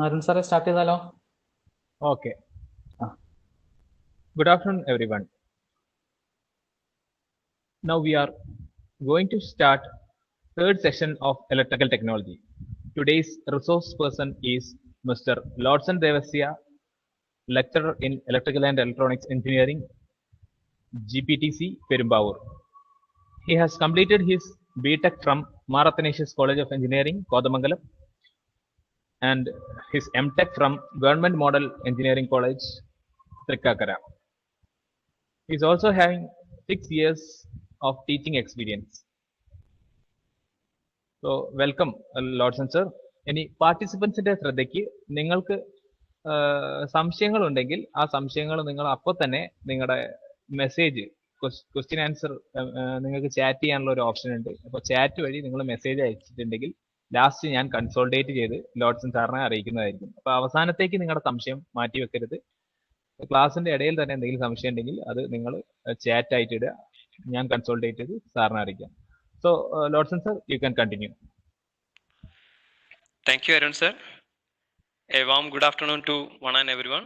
അരുൺ സാറെ സ്റ്റാർട്ട് ചെയ്താലോ? Okay. Good afternoon, everyone. Now we are going to start third session of electrical technology. Today's resource person is Mr. Lordson Devasya, lecturer in electrical and electronics engineering, GPTC, Perumbavoor. He has completed his BTech from Marathanesius College of Engineering, Kodamangalam, and his MTech from Government Model Engineering College, Trikkakara. He is also having 6 years of teaching experience. So welcome, Lordson sir. ഇനി പാർട്ടിസിപ്പൻസിന്റെ ശ്രദ്ധയ്ക്ക് നിങ്ങൾക്ക് സംശയങ്ങൾ ഉണ്ടെങ്കിൽ ആ സംശയങ്ങൾ നിങ്ങൾ അപ്പോൾ തന്നെ നിങ്ങളുടെ മെസ്സേജ് ക്വസ്റ്റ്യൻ ആൻസർ നിങ്ങൾക്ക് ചാറ്റ് ചെയ്യാനുള്ള ഒരു ഓപ്ഷൻ ഉണ്ട്. അപ്പോൾ ചാറ്റ് വഴി നിങ്ങൾ മെസ്സേജ് അയച്ചിട്ടുണ്ടെങ്കിൽ ലാസ്റ്റ് ഞാൻ കൺസോൾട്ടേറ്റ് ചെയ്ത് ലോഡ്സൺ സാറിനെ അറിയിക്കുന്നതായിരിക്കും. അപ്പോൾ അവസാനത്തേക്ക് നിങ്ങളുടെ സംശയം മാറ്റി വെക്കരുത്. ക്ലാസിന്റെ ഇടയിൽ തന്നെ എന്തെങ്കിലും സംശയം ഉണ്ടെങ്കിൽ അത് നിങ്ങൾ ചാറ്റ് ആയിട്ട് ഇടുക, ഞാൻ കൺസോൾട്ടേറ്റ് ചെയ്ത് സാറിനെ അറിയിക്കാം. So, Lordson sir, you can continue. Thank you, Arun sir. A warm good afternoon to one and everyone.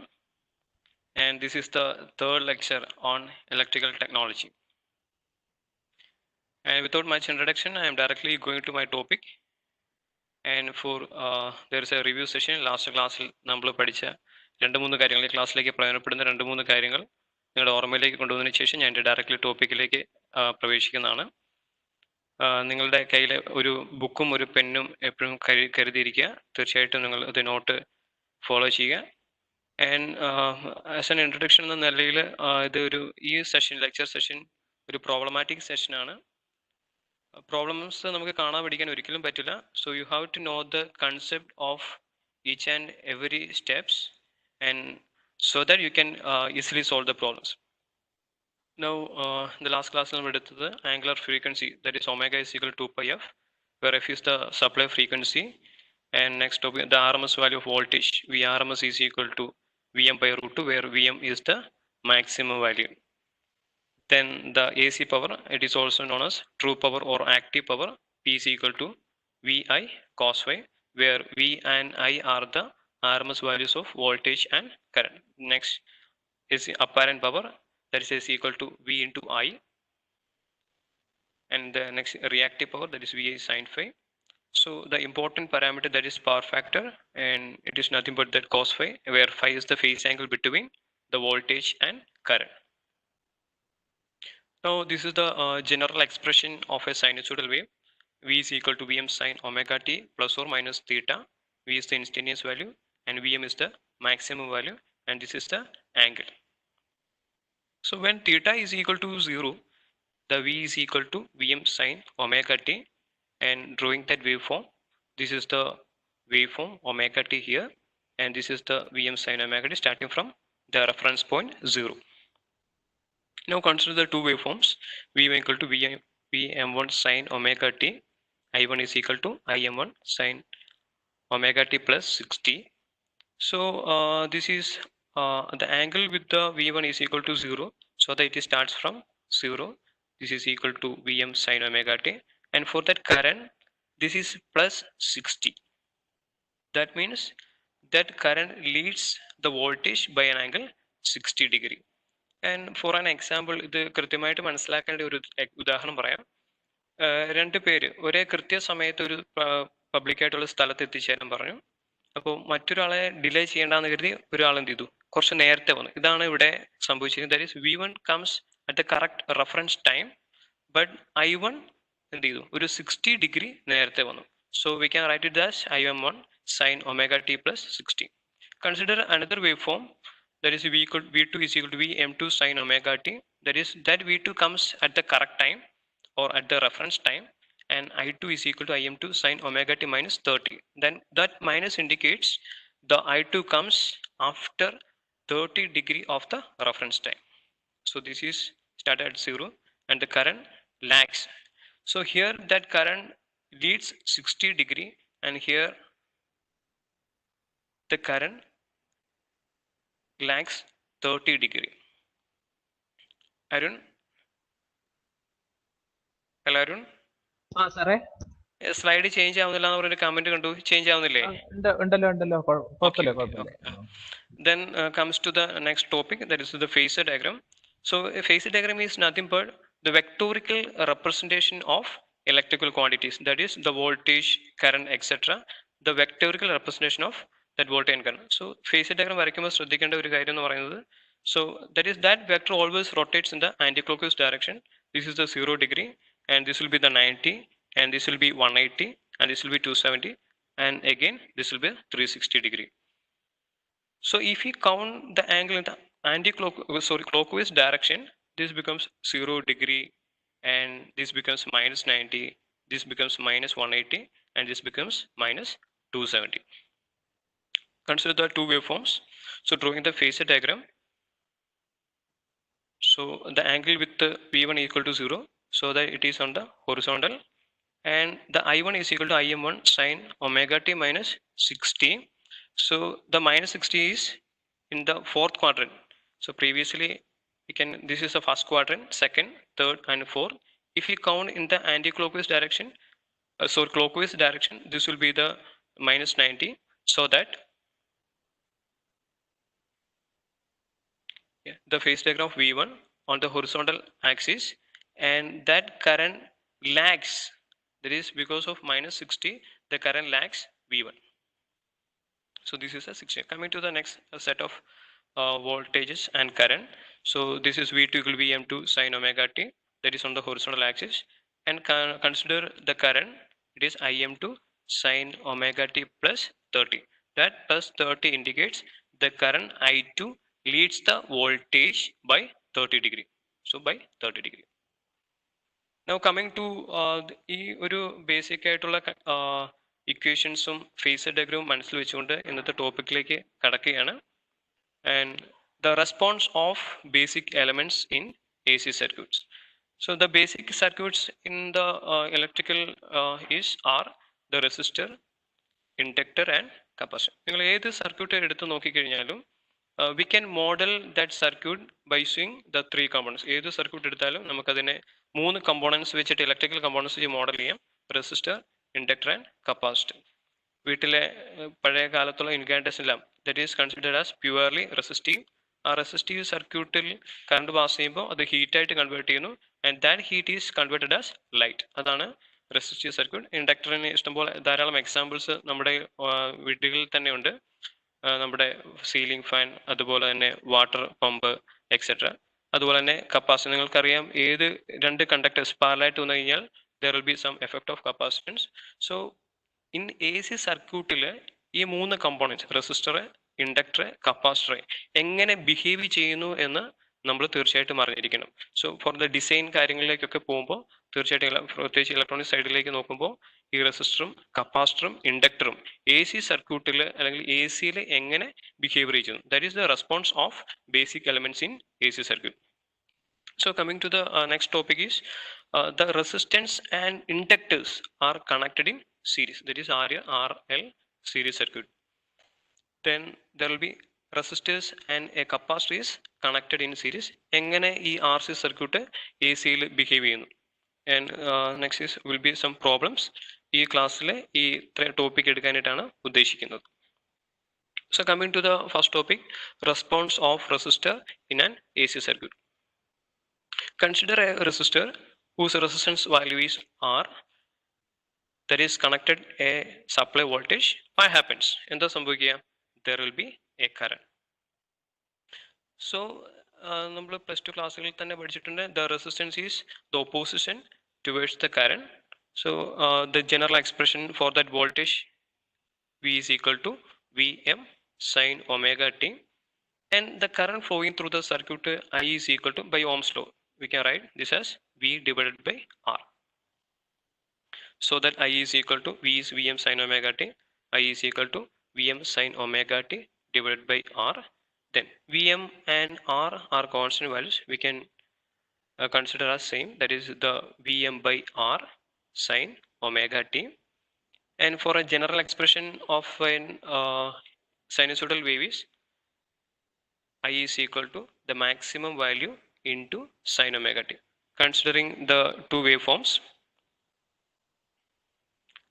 And this is the third lecture on electrical technology. And without much introduction, I am directly going to my topic. And for there is a review session. Last class, നമ്മൾ പഠിച്ച രണ്ട് മൂന്ന് കാര്യങ്ങൾ ക്ലാസ്സിലേക്ക് പ്രയോജനപ്പെടുന്ന രണ്ട് മൂന്ന് കാര്യങ്ങൾ നിങ്ങളുടെ ഓർമ്മയിലേക്ക് കൊണ്ടുവന്നതിന് ശേഷം ഞാൻ എൻ്റെ ഡയറക്റ്റ്ലി ടോപ്പിക്കിലേക്ക് പ്രവേശിക്കുന്നതാണ്. നിങ്ങളുടെ കയ്യിൽ ഒരു ബുക്കും ഒരു പെന്നും എപ്പോഴും കരുതിയിരിക്കുക. തീർച്ചയായിട്ടും നിങ്ങൾ അത് നോട്ട് ഫോളോ ചെയ്യുക. ആൻഡ് ആസ് എൻ ഇൻട്രൊഡക്ഷൻ എന്ന നിലയിൽ ഇത് ഈ സെഷൻ ലെക്ചർ സെഷൻ ഒരു പ്രോബ്ലമാറ്റിക് സെഷനാണ്. പ്രോബ്ലംസ് നമുക്ക് കാണാൻ പഠിക്കാൻ ഒരിക്കലും പറ്റില്ല. So you have to know the concept of each and every steps and so that you can easily solve the problems. Now, the last class we did the angular frequency, that is omega is equal to 2 pi f, where f is the supply frequency, and next topic the RMS value of voltage, Vrms is equal to Vm by root 2, where Vm is the maximum value. Then the AC power, it is also known as true power or active power, P is equal to Vi cos phi, where V and I are the RMS values of voltage and current. Next is apparent power, that is equal to V into I, and the next reactive power, that is Vi sin phi. So the important parameter, that is power factor, and it is nothing but that cos phi, where phi is the phase angle between the voltage and current. Now this is the general expression of a sinusoidal wave. V is equal to Vm sin omega t plus or minus theta. V is the instantaneous value and Vm is the maximum value, and this is the angle. So when theta is equal to 0, the V is equal to Vm sin omega t, and drawing that waveform, this is the waveform omega t here, and this is the Vm sin omega t starting from the reference point 0. Now consider the two waveforms. V1 equal to Vm1 sin omega t, I1 is equal to Im1 sin omega t plus 60. So this is the angle with the V1 is equal to 0, so that it starts from 0. This is equal to Vm sin omega t, and for that current, this is plus 60. That means that current leads the voltage by an angle 60 degree. And for an example, ഇത് കൃത്യമായിട്ട് മനസ്സിലാക്കേണ്ട ഒരു ഉദാഹരണം പറയാം. രണ്ട് പേര് ഒരേ കൃത്യസമയത്ത് ഒരു പബ്ലിക്കായിട്ടുള്ള സ്ഥലത്ത് എത്തിച്ചേരാൻ പറഞ്ഞു. അപ്പോൾ മറ്റൊരാളെ ഡിലേ ചെയ്യേണ്ടെന്ന് കരുതി ഒരാൾ എന്ത് ചെയ്തു, കുറച്ച് നേരത്തെ വന്നു. ഇതാണ് ഇവിടെ സംഭവിച്ചിരിക്കുന്നത്. That is V1 comes at the correct reference time, but I1 എന്ത് ചെയ്തു, ഒരു 60 ഡിഗ്രി നേരത്തെ വന്നു. So we can right it as Im1 sin omega t plus 60. Consider another waveform, that is V2 is equal to Vm2 sin omega t. That is that V2 comes at the correct time or at the reference time, and I2 is equal to Im2 sin omega t minus 30. Then that minus indicates the I2 comes after 30 degree of the reference time. So this is started at 0 and the current lags. So here that current leads 60 degree, and here the current lags 30 degree. Arun? Hello Arun? Sir. Slide change ആവുന്നില്ല എന്ന് പറഞ്ഞൊരു comment കണ്ടു. Change ആവുന്നില്ലേ? ഉണ്ടല്ലോ Okay, കുഴപ്പമില്ല. okay. Then comes to the next topic, that is the phasor diagram. So a phasor diagram is nothing but the vectorical representation of electrical quantities, that is the voltage, current, etc. The vectorical representation of that voltage and current. So phasor diagram വരയ്ക്കുമ്പോൾ ശ്രദ്ധിക്കേണ്ട ഒരു കാര്യം എന്ന് പറയുന്നത്, so that is that vector always rotates in the anti-clockwise direction. This is the 0 degree, and this will be the 90, and this will be 180, and this will be 270, and again this will be 360 degree. So if we count the angle in the clockwise direction, this becomes 0 degree, and this becomes minus 90, this becomes minus 180, and this becomes minus 270. Consider the two waveforms. So drawing the phasor diagram. So the angle with the V1 equal to 0, so that it is on the horizontal, and the I1 is equal to Im1 sin omega t minus 60. So the minus 60 is in the fourth quadrant. So previously this is the first quadrant, second, third, and fourth. If we count in the anti-clockwise direction, clockwise direction, this will be the minus 90, so that the phase diagram of V1 on the horizontal axis, and that current lags, that is because of minus 60, the current lags V1. So this is a 60. Coming to the next set of voltages and current. So this is V2 equal to Vm2 sin omega t, that is on the horizontal axis, and consider the current, it is Im2 sin omega t plus 30. That plus 30 indicates the current I2 leads the voltage by 30 degree. So by 30 degree. Now coming to ഈ ഒരു basic ആയിട്ടുള്ള ഇക്വേഷൻസും phasor ഡയഗ്രവും മനസ്സിൽ വെച്ചുകൊണ്ട് ഇന്നത്തെ ടോപ്പിക്കിലേക്ക് കടക്കുകയാണ്. And the response of basic elements in AC circuits. So the basic circuits in the electrical are the resistor, inductor, and capacitor. നിങ്ങൾ ഏത് circuit എടുത്ത് നോക്കിക്കഴിഞ്ഞാലും we can model that circuit by using the three components. ഏത് circuit എടുത്താലും നമുക്കതിനെ 3 components വെച്ചിട്ട് electrical components model ചെയ്യാം: resistor, inductor, and capacitor. വീട്ടിലെ പഴയ കാലത്തുള്ള incandescent lamp, that is considered as purely resistive. ആ റെസിസ്റ്റീവ് സർക്യൂട്ടിൽ കറണ്ട് പാസ് ചെയ്യുമ്പോൾ അത് ഹീറ്റായിട്ട് കൺവേർട്ട് ചെയ്യുന്നു, and that heat is converted as light. അതാണ് റെസിസ്റ്റീവ് സർക്യൂട്ട്. ഇൻഡക്ടറിന് ഇഷ്ടംപോലെ ധാരാളം എക്സാമ്പിൾസ് നമ്മുടെ വീടുകളിൽ തന്നെ ഉണ്ട്. നമ്മുടെ സീലിംഗ് ഫാൻ, അതുപോലെ തന്നെ വാട്ടർ പമ്പ്, എക്സെട്ര. അതുപോലെ തന്നെ കപ്പാസിറ്റർ, നിങ്ങൾക്കറിയാം ഏത് രണ്ട് കണ്ടക്ടേഴ്സ് പാരലായിട്ട് വന്നു കഴിഞ്ഞാൽ there will be some effect of capacitance. So in AC സർക്യൂട്ടിൽ ഈ 3 കമ്പോണൻസ് റെസിസ്റ്റർ, ഇൻഡക്ടർ, കപ്പാസിറ്റർ എങ്ങനെ ബിഹേവ് ചെയ്യുന്നു എന്ന് നമ്മൾ തീർച്ചയായിട്ടും അറിഞ്ഞിരിക്കണം. സോ ഫോർ ദ ഡിസൈൻ കാര്യങ്ങളിലേക്കൊക്കെ പോകുമ്പോൾ തീർച്ചയായിട്ടും പ്രത്യേകിച്ച് ഇലക്ട്രോണിക് സൈഡിലേക്ക് നോക്കുമ്പോൾ ഈ റെസിസ്റ്ററും കപ്പാസിറ്ററും ഇൻഡക്ടറും AC സർക്യൂട്ടിൽ അല്ലെങ്കിൽ AC എങ്ങനെ ബിഹേവ് ചെയ്യുന്നു, that is the response of basic elements in AC circuit. So coming to the next topic is the resistance and inductors are connected in series, that is RL series circuit. Then there will be resistors and a capacitor is connected in series. എങ്ങനെ ഈ RC circuit AC behave ചെയ്യുന്നു. And next is will be some problems. ഈ ക്ലാസ്സിലെ ഈ topic എടുക്കാനായിട്ടാണ് ഉദ്ദേശിക്കുന്നത്. So coming to the first topic, response of resistor in an AC circuit. Consider a resistor whose resistance value is R, that is connected a supply voltage. What happens? എന്താ സംഭവിക്കുക? There will be a current. So നമ്മൾ plus two ക്ലാസ്സുകളിൽ തന്നെ പഠിച്ചിട്ടുണ്ട്, the resistance is the opposition towards the current. So the general expression for that voltage, V is equal to Vm sin omega t, and the current flowing through the circuit, I is equal to, by Ohm's law, we can write this as V divided by R. So that I is equal to V is Vm sin omega t, I is equal to Vm sin omega t divided by R. Then Vm and R are constant values, we can consider as same, that is the Vm by R sin omega t. And for a general expression of an sinusoidal wave is I is equal to the maximum value into sin omega t. Considering the two waveforms,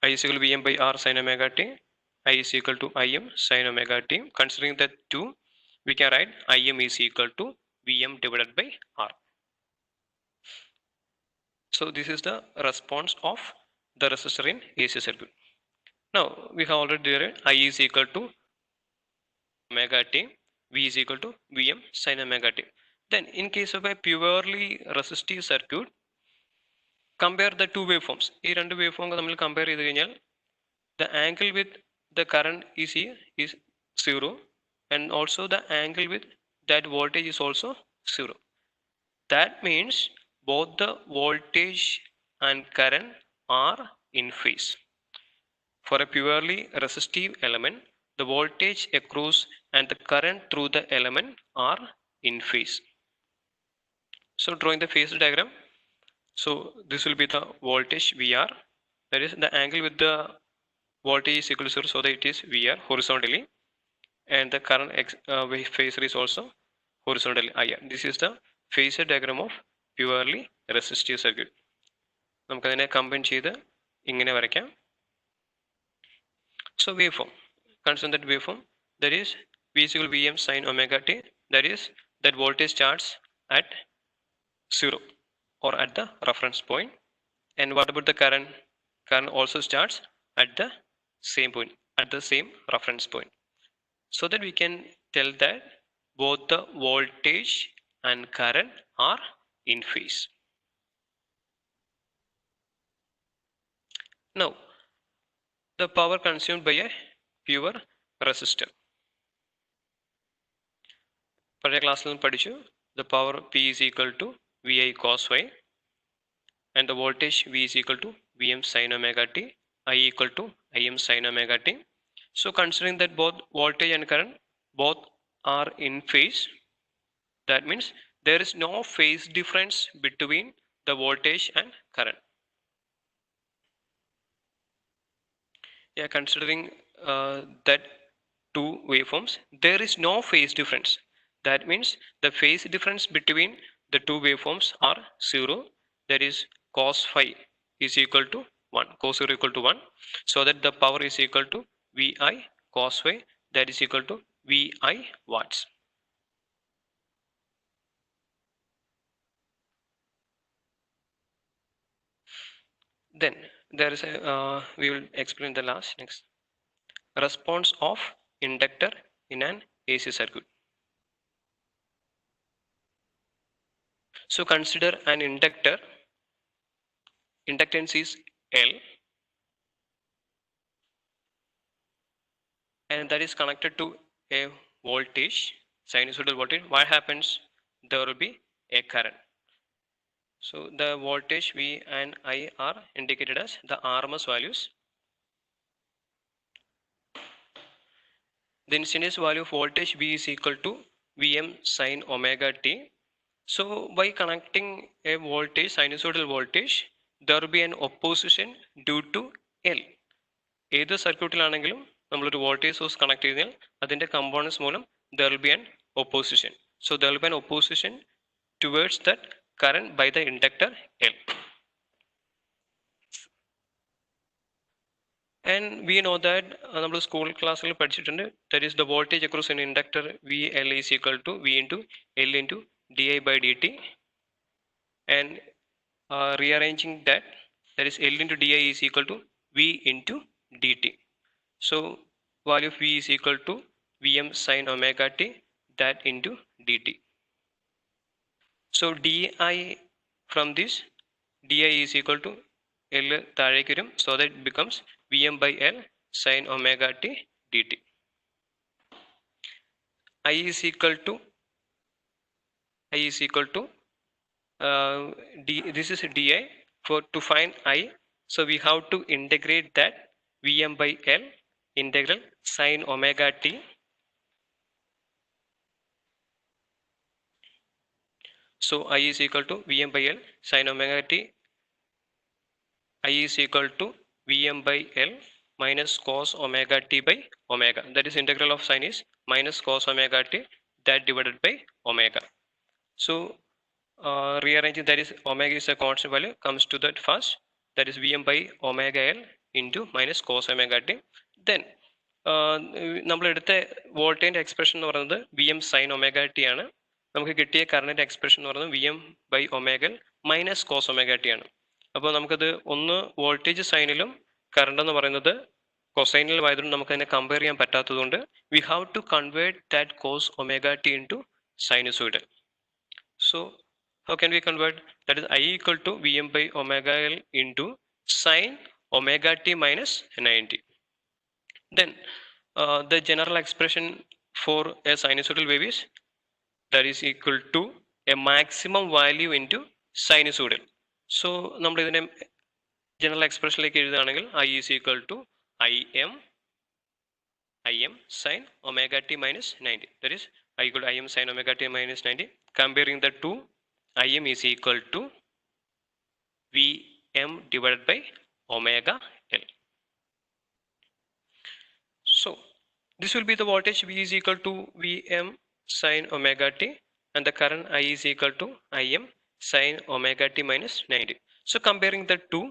I is equal to Vm by R sin omega t. I is equal to Im sin omega t. Considering that 2, we can write Im is equal to Vm divided by R. So this is the response of the resistor in AC circuit. Now we have already derived I is equal to omega t, V is equal to Vm sin omega t. Then in case of a purely resistive circuit, compare the two waveforms. ഈ രണ്ട് waveform നമ്മൾ compare ചെയ്ത് കഴിഞ്ഞാൽ the angle with the current is here is 0, and also the angle with that voltage is also 0. That means both the voltage and current are in phase. For a purely resistive element, the voltage across and the current through the element are in phase. So drawing the phase diagram, so this will be the voltage VR, that is the angle with the voltage is equal to 0, so that it is VR horizontally, and the current phasor is also horizontally IR. This is the phasor diagram of purely resistive circuit. നമുക്കതിനെ combine ചെയ്ത് ഇങ്ങനെ വരയ്ക്കാം. So waveform, consider that waveform, that is V is equal to Vm sin omega t, that is that voltage starts at 0 or at the reference point. And what about the current? Current also starts at the same point, at the same reference point, so that we can tell that both the voltage and current are in phase. Now the power consumed by a pure resistor. പഴയ ക്ലാസ്സിൽ പഠിച്ചു the power P is equal to Vi cos y, and the voltage V is equal to Vm sin omega t, I equal to Im sin omega t. So considering that both voltage and current both are in phase, that means there is no phase difference between the voltage and current. Yeah, considering that two waveforms, there is no phase difference. That means the phase difference between the two waveforms are 0, that is cos phi is equal to 1, cos 0 equal to 1, so that the power is equal to Vi cos phi, that is equal to Vi watts. Then there is a we will explain the last next response of inductor in an AC circuit. So consider an inductor, inductance is L, and that is connected to a voltage, sinusoidal voltage. What happens? There will be a current. So the voltage V and I are indicated as the RMS values. The instantaneous value of voltage V is equal to Vm sin omega t. So by connecting a voltage, sinusoidal voltage, there will be an opposition due to L. ഏത് സർക്യൂട്ടിലാണെങ്കിലും നമ്മളൊരു voltage source connect ചെയ്താൽ അതിൻ്റെ components മൂലം there will be an opposition. So there will be an opposition towards that current by the inductor L. And we know that നമ്മൾ school ക്ലാസ്സിൽ പഠിച്ചിട്ടുണ്ട്, that is the voltage across an inductor VL is equal to V into L into di by dt, and rearranging that, that is L into di is equal to V into dt. So value of V is equal to Vm sin omega t, that into dt. So di from this, di is equal to L താഴേക്ക് വരും, so that it becomes Vm by L sin omega t dt. I is equal to this is di. To find I, so we have to integrate that Vm by L integral sin omega t. So I is equal to Vm by L sin omega t. I is equal to Vm by L minus cos omega t by omega. That is integral of sin is minus cos omega t, that divided by omega. So rearranging, that is omega is a constant value, comes to that first, that is Vm by omega L into minus cos omega t. Then നമ്മൾ എടുത്ത വോൾട്ടേജിന്റെ expression എന്ന് പറയുന്നത് V M sine omega T ആണ്. നമുക്ക് കിട്ടിയ കറണ്ടിന്റെ expression എന്ന് പറയുന്നത് V M by omega L minus cos omega T ആണ്. അപ്പോൾ നമുക്കത് ഒന്ന് വോൾട്ടേജ് സൈനിലും കറണ്ട് എന്ന് പറയുന്നത് കൊസൈനിലും ആയതുകൊണ്ട് നമുക്ക് അതിനെ കമ്പയർ ചെയ്യാൻ പറ്റാത്തതുകൊണ്ട് we have to convert that cos omega T into sinusoidal. So how can we convert? That is I equal to Vm by omega L into sin omega t minus 90. Then the general expression for a sinusoidal wave is that is equal to a maximum value into sinusoidal. So നമ്മൾ ഇതിനെ general expression ലേക്ക് എഴുതുകയാണെങ്കിൽ I is equal to Im sin omega t minus 90. That is I equal to Im sin omega t minus 90. Comparing the two, Im is equal to Vm divided by omega L. So this will be the voltage V is equal to Vm sin omega t and the current I is equal to Im sin omega t minus 90. So comparing the two,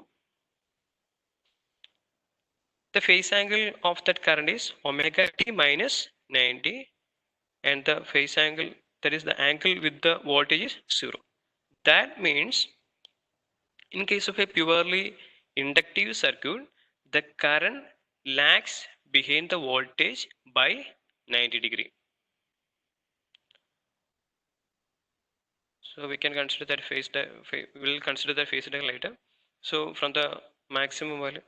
the phase angle of that current is omega t minus 90 and the phase angle, that is the angle with the voltage, is 0. That means in case of a purely inductive circuit, the current lags behind the voltage by 90 degree. So we can consider that we will consider that phase diagram later. So from the maximum value,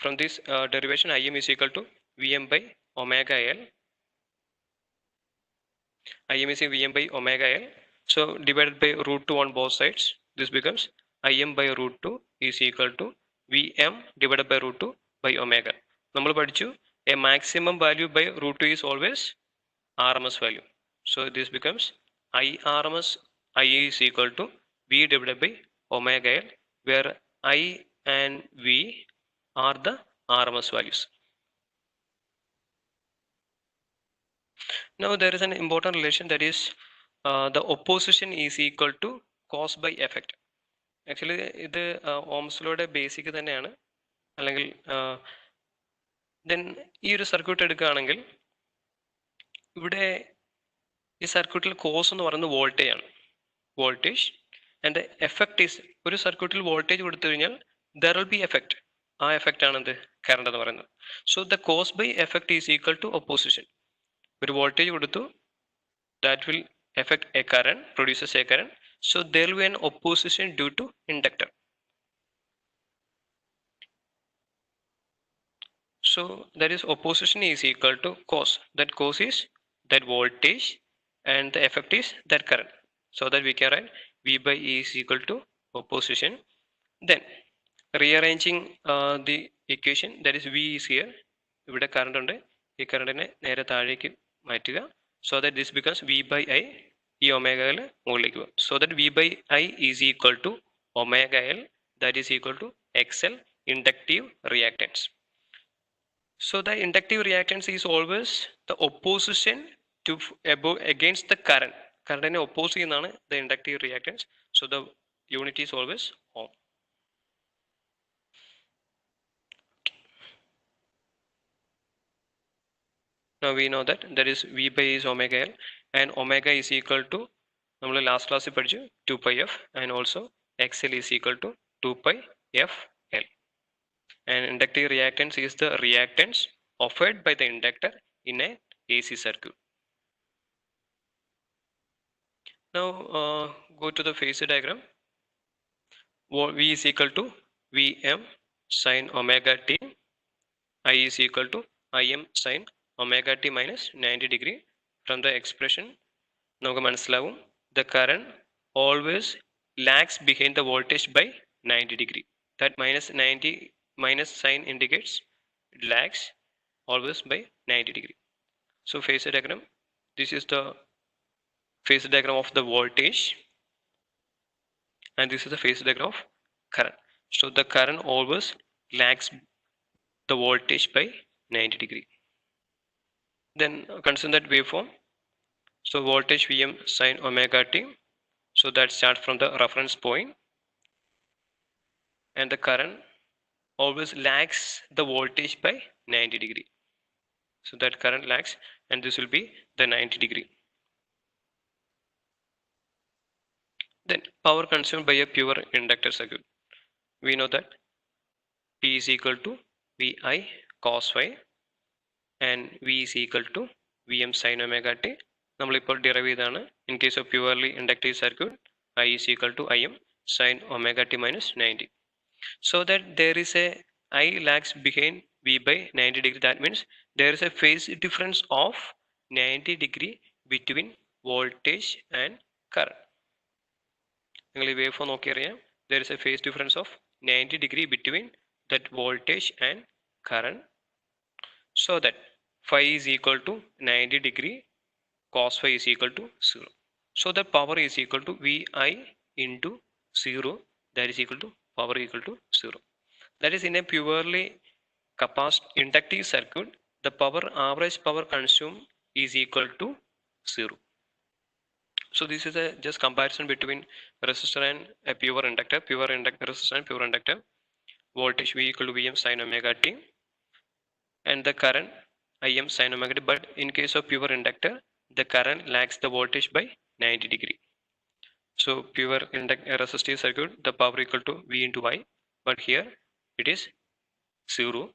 from this derivation, Im is equal to Vm by omega L. Im is Vm by omega L. So divided by root 2 on both sides, this becomes Im by root 2 is equal to Vm divided by root 2 by omega. നമ്മൾ പഠിച്ചു a maximum value by root 2 is always RMS value. So this becomes IRMS, I is equal to V divided by omega L, where I and V are the RMS values. Now there is an important relation, that is the opposition is equal to cause by effect. Actually ഇത് Ohm's ലോയുടെ basic തന്നെയാണ്. അല്ലെങ്കിൽ then ഈ ഒരു circuit എടുക്കുകയാണെങ്കിൽ ഇവിടെ ഈ സർക്യൂട്ടിൽ cos എന്ന് പറയുന്നത് വോൾട്ടേജ് ആണ്, വോൾട്ടേജ്. ആൻഡ് എഫക്റ്റ് ഈസ്, ഒരു സർക്യൂട്ടിൽ വോൾട്ടേജ് കൊടുത്തു കഴിഞ്ഞാൽ ദർ വിൽ ബി എഫക്റ്റ്. ആ എഫക്റ്റ് ആണ് എന്ത്, കറണ്ട് എന്ന് പറയുന്നത്. So the cause by effect is equal to opposition. ഒരു വോൾട്ടേജ് കൊടുത്തു, that will affect a current, produces a current. So there will be an opposition due to inductor. So that is opposition is equal to cos. That cos is that voltage and the effect is that current. So that we can write V by E is equal to opposition. Then rearranging the equation, that is V is here. ഇവിടെ current ഉണ്ട്, ഈ കറണ്ടിനെ നേരെ താഴേക്ക് മാറ്റുക. So that this becomes V by I, ഈ omega L മുകളിലേക്ക് പോകും. So that V by I is equal to omega L, that is equal to XL, inductive reactance. So the inductive reactance is always the opposition to against the current. Current oppose ചെയ്യുന്നതാണ് the inductive reactance. So the unit is always ohm. Now we know that is V by is omega L, and omega is equal to, നമ്മൾ last ക്ലാസ്സിൽ പഠിച്ചു 2 pi f, and also XL is equal to 2 pi f L. And inductive reactance is the reactance offered by the inductor in a AC circuit. Now go to the phasor diagram. V is equal to Vm sin omega t, I is equal to Im sin omega t minus 90 degree. From the expression നമുക്ക് മനസ്സിലാവും the current always lags behind the voltage by 90 degree. That minus 90 minus sign indicates it lags always by 90 degree. So phasor diagram, this is the phasor diagram of the voltage, and this is the phasor diagram of current. So the current always lags the voltage by 90 degree. Then consider that waveform. So voltage Vm sin omega t, so that starts from the reference point, and the current always lags the voltage by 90 degree. So that current lags, and this will be the 90 degree. Then power consumed by a pure inductor circuit. We know that P is equal to Vi cos phi and V is equal to Vm sin omega t. നമ്മളിപ്പോൾ derive ചെയ്താണ്. In case of purely inductive circuit, I is equal to Im sin omega t minus 90. So that there is a I lags behind V by 90 degree. That means there is a phase difference of 90 degree between voltage and current. നിങ്ങൾ ഈ wave form നോക്കിയറിയാം, there is a phase difference of 90 degree between that voltage and current. So that phi is equal to 90 degree, cos phi is equal to 0. So the power is equal to Vi into 0, that is equal to power equal to 0. That is, in a purely inductive circuit, the average power consumed is equal to 0. So this is a just comparison between resistor and a pure inductor, resistor and pure inductor. Voltage V equal to Vm sin omega t, and the current Im sin omega t. But in case of pure inductor, the current lags the voltage by 90 degree. So pure resistive circuit, the power equal to V into I, but here it is 0,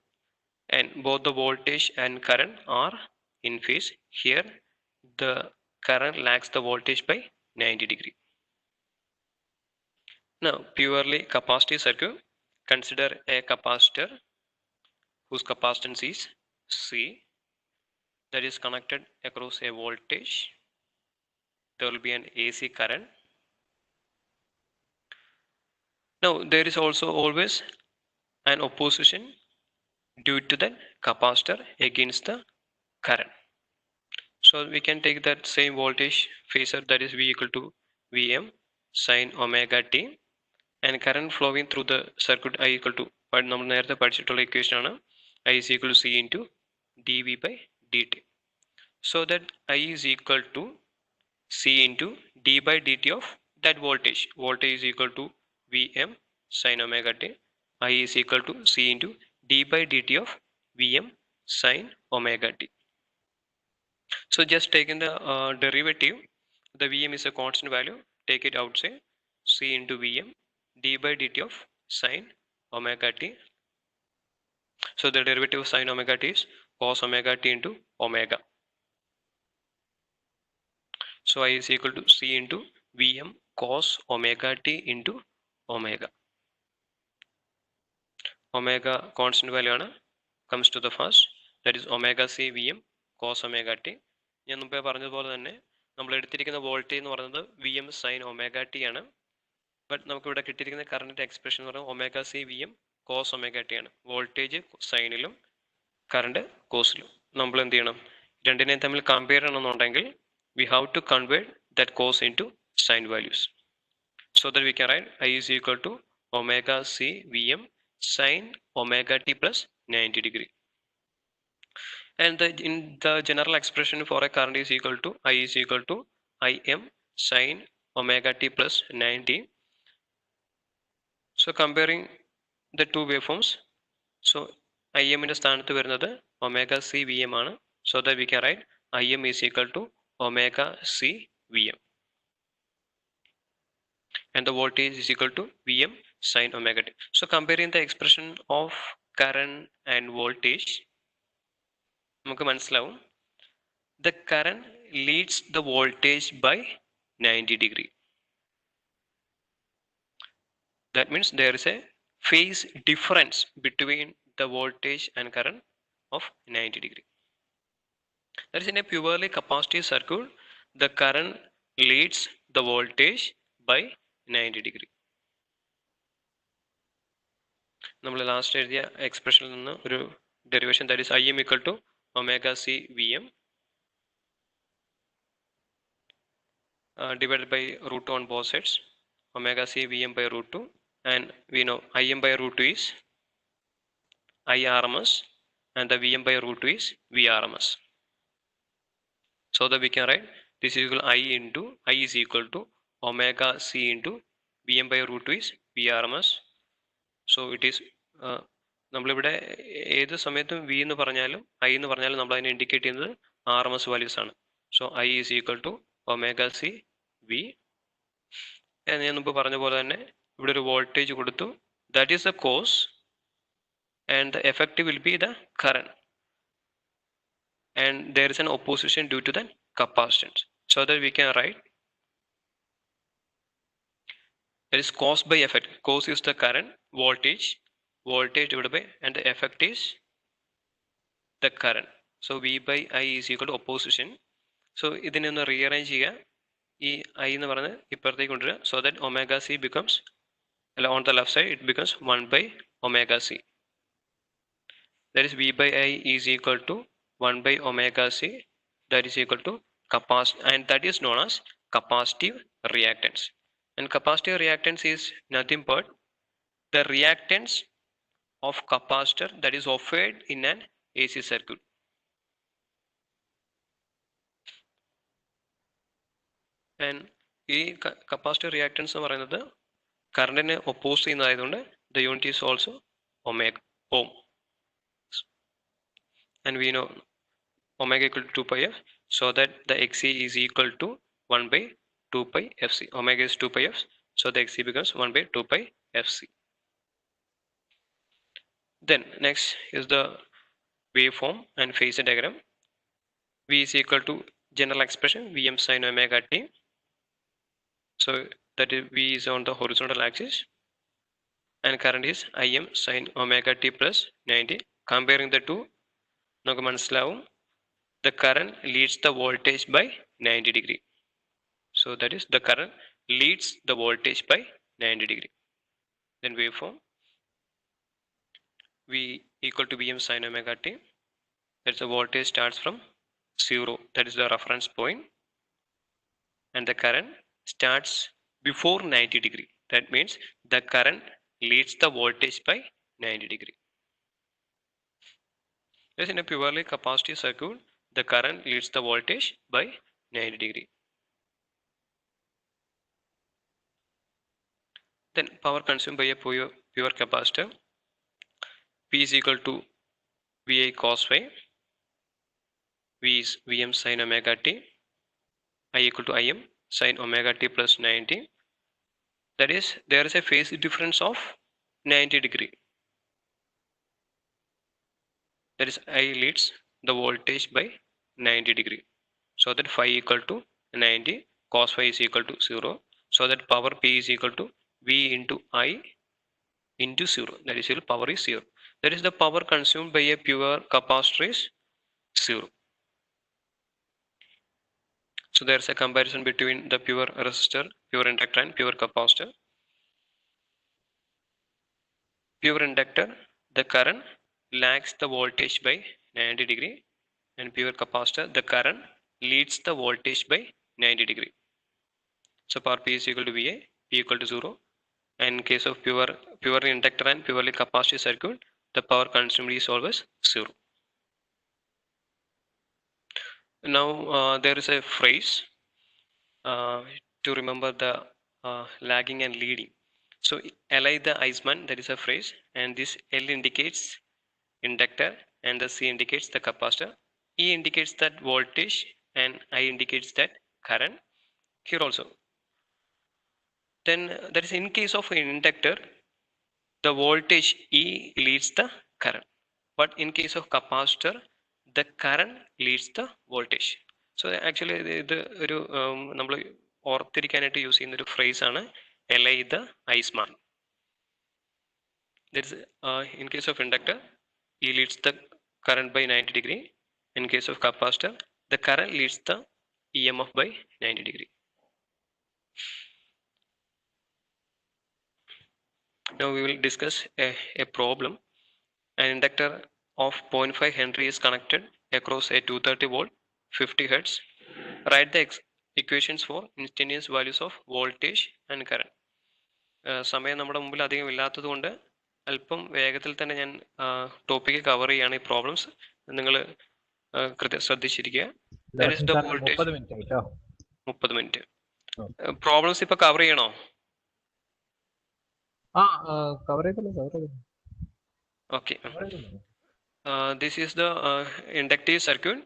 and both the voltage and current are in phase. Here the current lags the voltage by 90 degree. Now purely capacitive circuit, consider a capacitor whose capacitance is C, that is connected across a voltage. There will be an AC current. Now there is also always an opposition due to the capacitor against the current. So we can take that same voltage phasor, that is V equal to Vm sin omega t, and current flowing through the circuit I equal to, but നമ്മൾ നേരത്തെ പഠിച്ചിട്ടുള്ള equation ആണ് I is equal to C into dV by dt. So that I is equal to C into d by dt of that voltage. Voltage is equal to Vm sin omega t. I is equal to C into d by dt of Vm sin omega t. So just taking the derivative, the Vm is a constant value, take it outside, C into Vm d by dt of sin omega t. So the derivative of sin omega t is cos omega t into omega. So I is equal to C into Vm cos omega t into omega. Omega constant value ആണ്, comes to the first, that is omega c Vm cos omega t. ഞാൻ മുമ്പേ പറഞ്ഞതുപോലെ തന്നെ നമ്മൾ എടുത്തിരിക്കുന്ന voltage എന്ന് പറയുന്നത് Vm sin omega t ആണ്. ബട്ട് നമുക്ക് ഇവിടെ കിട്ടിയിരിക്കുന്ന കറണ്ട് എക്സ്പ്രഷൻ എന്ന് പറയുന്നത് omega C Vm cos omega t ആണ്. വോൾട്ടേജ് സൈനിലും കറണ്ട് കോസിലും. നമ്മൾ എന്ത് ചെയ്യണം, രണ്ടിനെയും തമ്മിൽ കമ്പയർ ചെയ്യണമെന്നുണ്ടെങ്കിൽ we have to convert that cos into sin values, so that we can write I is equal to omega c Vm sin omega t plus 90 degree. And in the general expression for a current is equal to I is equal to Im sin omega t plus 90. So comparing the two waveforms, so Im ന്റെ സ്ഥാനത്ത് വരുന്നത് omega c Vm ആണ്, so that we can write Im is equal to omega c Vm, and the voltage is equal to Vm sin omega t. So comparing the expression of current and voltage, നമുക്ക് മനസ്സിലാവും the current leads the voltage by 90 degree. That means there is a phase difference between the voltage and current of 90 degree. That is, in a purely capacitive circuit, the current leads the voltage by 90 degree. നമ്മൾ last എഴുതിയ എക്സ്പ്രഷനിൽ നിന്ന് ഒരു derivation, that is Im equal to omega c Vm divided by root 2 on both sides, omega c Vm by root 2, and we know Im by root 2 is IRMS and the Vm by root 2 is VRMS. So that we can write this is equal I is equal to omega c into Vm by root 2 is VRMS. So it is നമ്മളിവിടെ ഏത് സമയത്തും V എന്ന് പറഞ്ഞാലും I എന്ന് പറഞ്ഞാലും നമ്മൾ അതിനെ indicate ചെയ്യുന്നത് RMS വാല്യൂസ് ആണ്. So I is equal to omega C V. ഞാൻ മുമ്പ് പറഞ്ഞ പോലെ തന്നെ ഇവിടെ ഒരു വോൾട്ടേജ് കൊടുത്തു, that is the cause and the effective will be the current, and there is an opposition due to the capacitance, so that we can write that is cause by effect. Cause is the current, voltage divided by, and the effect is the current. So V by I is equal to opposition. So ഇതിനെ ഒന്ന് rearrange ചെയ്യുക, ഈ I എന്ന് പറയുന്നത് ഇപ്പുറത്തേക്ക് കൊണ്ടുവരിക, so that omega c becomes, on the left side it becomes 1 by omega c. That is V by I is equal to 1 by omega c, that is equal to capacitor, and that is known as capacitive reactance. And capacitive reactance is nothing but the reactance of capacitor that is offered in an AC circuit. And ഈ capacitive reactance എന്ന് പറയുന്നത് കറണ്ടിനെ oppose ചെയ്യുന്നതായതുകൊണ്ട് the unit is also ohm. And we know omega equal to 2 pi f, so that the Xc is equal to 1 by 2 pi fc. Omega is 2 pi f, so the Xc becomes 1 by 2 pi fc. Then next is the waveform and phasor diagram. V is equal to general expression Vm sin omega t. So that is V is on the horizontal axis and current is Im sin omega t plus 90. Comparing the two, നമുക്ക് മനസ്സിലാവും the current leads the voltage by 90 degree. So that is the current leads the voltage by 90 degree. Then waveform V equal to Vm sin omega t. That's the voltage starts from 0, that is the reference point, and the current starts before 90 degree. That means the current leads the voltage by 90 degree. As in a purely capacitive circuit, the current leads the voltage by 90 degree. Then power consumed by a pure capacitor, P is equal to Vi cos phi, V is Vm sin omega t, I equal to Im sin omega t plus 90. That is, there is a phase difference of 90 degree. That is, I leads the voltage by 90 degree. So that phi equal to 90, cos phi is equal to 0. So that power P is equal to V into I into 0. That is, power is 0. That is, the power consumed by a pure capacitor is 0. So there is a comparison between the pure resistor, pure inductor and pure capacitor. Pure inductor, the current lags the voltage by 90 degree, and pure capacitor, the current leads the voltage by 90 degree. So power P is equal to Va, P equal to 0. And in case of pure inductor and purely capacitive circuit, the power consumed is always 0. Now there is a phrase to remember the lagging and leading. So Li the Eismann, that is a phrase, and this L indicates inductor and the C indicates the capacitor. E indicates that voltage and I indicates that current. Here also. Then that is in case of an inductor, the voltage E leads the current. But in case of capacitor, the current leads the voltage. So actually ഇത് ഒരു നമ്മൾ ഓർത്തിരിക്കാനായിട്ട് use ചെയ്യുന്ന ഒരു phrase ആണ് Li the Eismann. That is, in case of inductor, E leads the current by 90 degree. In case of capacitor, the current leads the EMF by 90 degree. Now we will discuss a problem. An inductor of 0.5 Henry is connected across a 230 volt, 50 Hertz. Write the equations for instantaneous values of voltage and current. സമയം നമ്മുടെ മുമ്പിൽ അധികം ഇല്ലാത്തത് കൊണ്ട് അല്പം വേഗത്തിൽ തന്നെ ഞാൻ ടോപ്പിക്ക് കവർ ചെയ്യാണ്. ഈ പ്രോബ്ലംസ് നിങ്ങൾ ശ്രദ്ധിച്ചിരിക്കുക. 30 മിനിറ്റ്. പ്രോബ്ലംസ് ഇപ്പൊ കവർ ചെയ്യണോ? Okay. This is the inductive circuit.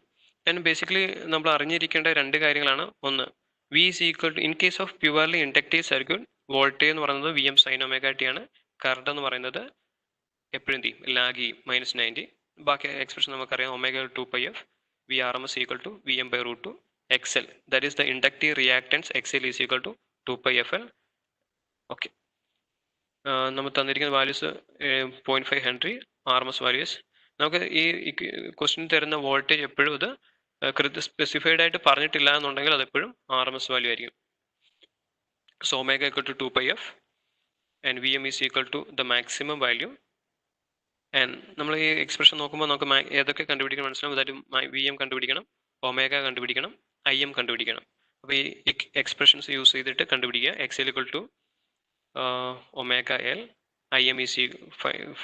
And basically നമ്മൾ അറിഞ്ഞിരിക്കേണ്ട രണ്ട് കാര്യങ്ങളാണ്. ഒന്ന്, V is equal to, in case of purely inductive circuit, voltage എന്ന് പറയുന്നത് V M sine omega T ആണ്. കറണ്ട് എന്ന് പറയുന്നത് എപ്പോഴും എന്ത് ചെയ്യും, ലാഗ് ചെയ്യും, -90. ബാക്കി എക്സ്പ്രഷൻ നമുക്കറിയാം, omega 2πf V R M S equal to V M by root two X L. That is the inductive reactance X L is equal to 2πfl. Okay, നമ്മൾ തന്നിരിക്കുന്ന values 0.5 henry, R M S values. നമുക്ക് ഈ question തരുന്ന voltage എപ്പോഴും ഇത് specified ആയിട്ട് പറഞ്ഞിട്ടില്ല എന്നുണ്ടെങ്കിൽ അതെപ്പോഴും ആർ എം എസ് വാല്യൂ ആയിരിക്കും. So omega equal to 2πf and V M is equal to the maximum value. And നമ്മൾ ഈ എക്സ്പ്രഷൻ നോക്കുമ്പോൾ നമുക്ക് ഏതൊക്കെ കണ്ടുപിടിക്കണം മനസ്സിലാവും. അതായത് വി എം കണ്ടുപിടിക്കണം, ഒമേഗ കണ്ടുപിടിക്കണം, ഐ എം കണ്ടുപിടിക്കണം. അപ്പോൾ ഈ എക്സ്പ്രഷൻസ് യൂസ് ചെയ്തിട്ട് കണ്ടുപിടിക്കുക. X L equal to omega L, IM is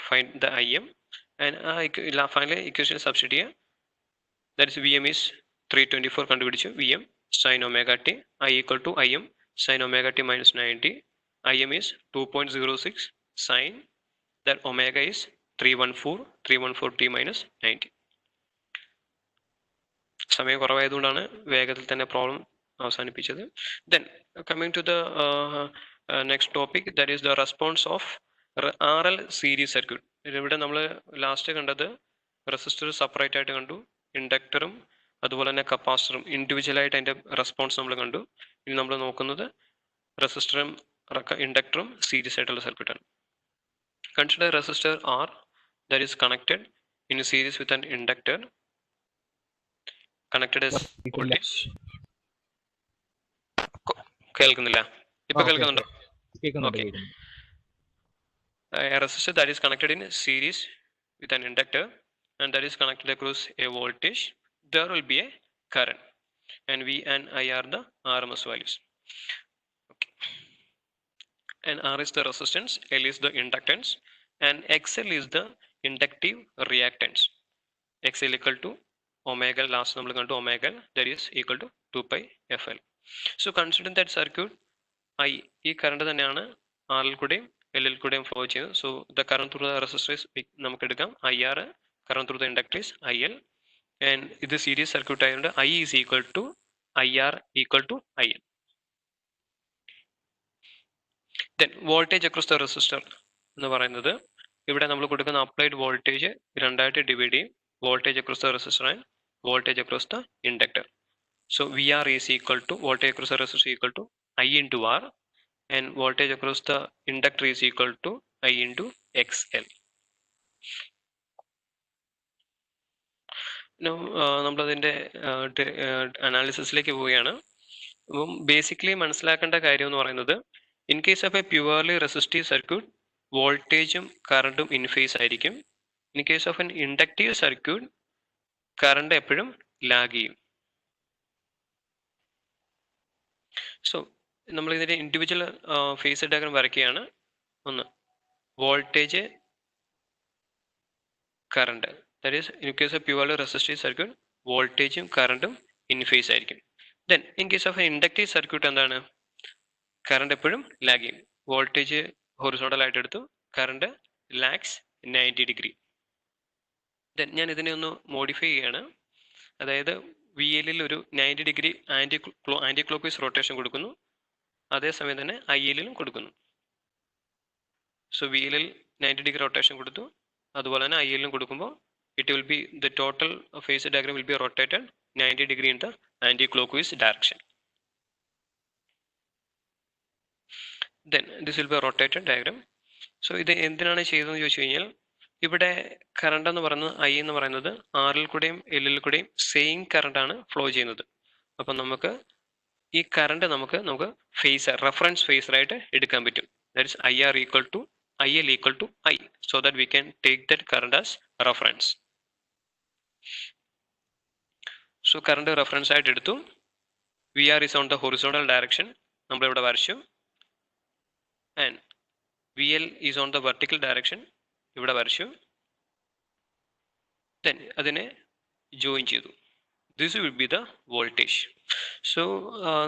find the IM, and finally equation substitute here. That is VM is 324 കണ്ടുപിടിച്ചു. VM sin omega t, I equal to IM sin omega t minus 90. IM is 2.06 sin that omega is 314 t minus 90. സമയം കുറവായതുകൊണ്ടാണ് വേഗത്തിൽ തന്നെ problem അവസാനിപ്പിച്ചത്. Then coming to the next topic, that is the response of RL series circuit. ഇവിടെ നമ്മൾ last കണ്ടത് resistor separate ആയിട്ട് കണ്ടു, ഇൻഡക്ടറും അതുപോലെ തന്നെ കപ്പാസിറ്ററും ഇൻഡിവിജ്വലായിട്ട് അതിൻ്റെ റെസ്പോൺസ് നമ്മൾ കണ്ടു. ഇനി നമ്മൾ നോക്കുന്നത് റെസിസ്റ്ററും ഇൻഡക്ടറും സീരീസ് ആയിട്ടുള്ള സർക്യൂട്ടാണ്. Consider resistor R that is connected in series with an inductor connected as voltage. കേൾക്കുന്നില്ല? ഇപ്പൊ കേൾക്കുന്നുണ്ടോ? Okay. A resistor that is connected in series with an inductor and that is connected across a voltage, there will be a current, and V and I are the RMS values. Okay. And R is the resistance, L is the inductance, and XL is the inductive reactance. XL equal to omega, last number equal to omega, that is equal to 2πfl. So consider that circuit I, ഈ current തന്നെയാണ് ആറിൽ കൂടെയും എല്ലിൽ കൂടെയും flow ചെയ്യുന്നത്. So the current through the resistors നമുക്ക് എടുക്കാം IR, current through the inductors IL, and ഇത് സീരീസ് സർക്യൂട്ട് ആയതുകൊണ്ട് I is equal to IR equal to IL. Then voltage across the resistor എന്ന് പറയുന്നത്, ഇവിടെ നമ്മൾ കൊടുക്കുന്ന അപ്ലൈഡ് വോൾട്ടേജ് രണ്ടായിട്ട് ഡിവൈഡ് ചെയ്യും, voltage across the resistor and voltage across the inductor. So VR is equal to voltage across the resistor equal to I into R, and voltage across the inductor is equal to I into XL. Now നമ്മളതിൻ്റെ അനാലിസിസിലേക്ക് പോവുകയാണ്. അപ്പം basically മനസ്സിലാക്കേണ്ട കാര്യം എന്ന് പറയുന്നത്, in case of A purely resistive circuit വോൾട്ടേജും കറണ്ടും in face ആയിരിക്കും. In case of N inductive circuit current എപ്പോഴും ലാഗ് ചെയ്യും. സോ നമ്മൾ ഇതിൻ്റെ ഇൻഡിവിജ്വൽ ഫേസ് ഡയഗ്രം വരയ്ക്കുകയാണ്. ഒന്ന്, voltage, current, that is in case of purely resistive circuit വോൾട്ടേജും കറണ്ടും ഇൻ ഫേസ് ആയിരിക്കും. Then in case of inductive circuit എന്താണ്, കറണ്ട് എപ്പോഴും ലാഗ് ചെയ്യും. വോൾട്ടേജ് ഹൊറിസോണ്ടൽ ആയിട്ട് എടുത്തു, കറണ്ട് ലാഗ്സ് 90 ഡിഗ്രി. ദെൻ ഞാൻ ഇതിനെ ഒന്ന് മോഡിഫൈ ചെയ്യുകയാണ്. അതായത് VL ഒരു 90 degree anticlockwise rotation കൊടുക്കുന്നു, അതേസമയം തന്നെ IL കൊടുക്കുന്നു. സോ VL 90 ഡിഗ്രി റൊട്ടേഷൻ കൊടുത്തു, അതുപോലെ തന്നെ IL കൊടുക്കുമ്പോൾ it will be the total phase diagram will be rotated 90 degree in the anticlockwise direction. Then this will be rotated diagram. So ഇത് എന്തിനാണ് ചെയ്തതെന്ന് ചോദിച്ചു കഴിഞ്ഞാൽ, ഇവിടെ കറണ്ട് എന്ന് പറയുന്നത് I എന്ന് പറയുന്നത് ആറിൽ കൂടെയും എല്ലിൽ കൂടെയും സെയിം കറണ്ടാണ് ഫ്ലോ ചെയ്യുന്നത്. അപ്പം നമുക്ക് ഈ കറണ്ട് നമുക്ക് ഫേസർ, റെഫറൻസ് ഫേസറായിട്ട് എടുക്കാൻ പറ്റും. That is IR equal to IL equal to I, so that we can take that current as reference. So current reference ആയിട്ട് എടുത്തു. VR is on the horizontal direction, നമ്മളിവിടെ വരച്ചു, and VL is on the vertical direction, ഇവിടെ വരച്ചു. Then അതിനെ join ചെയ്തു. This will be the voltage. So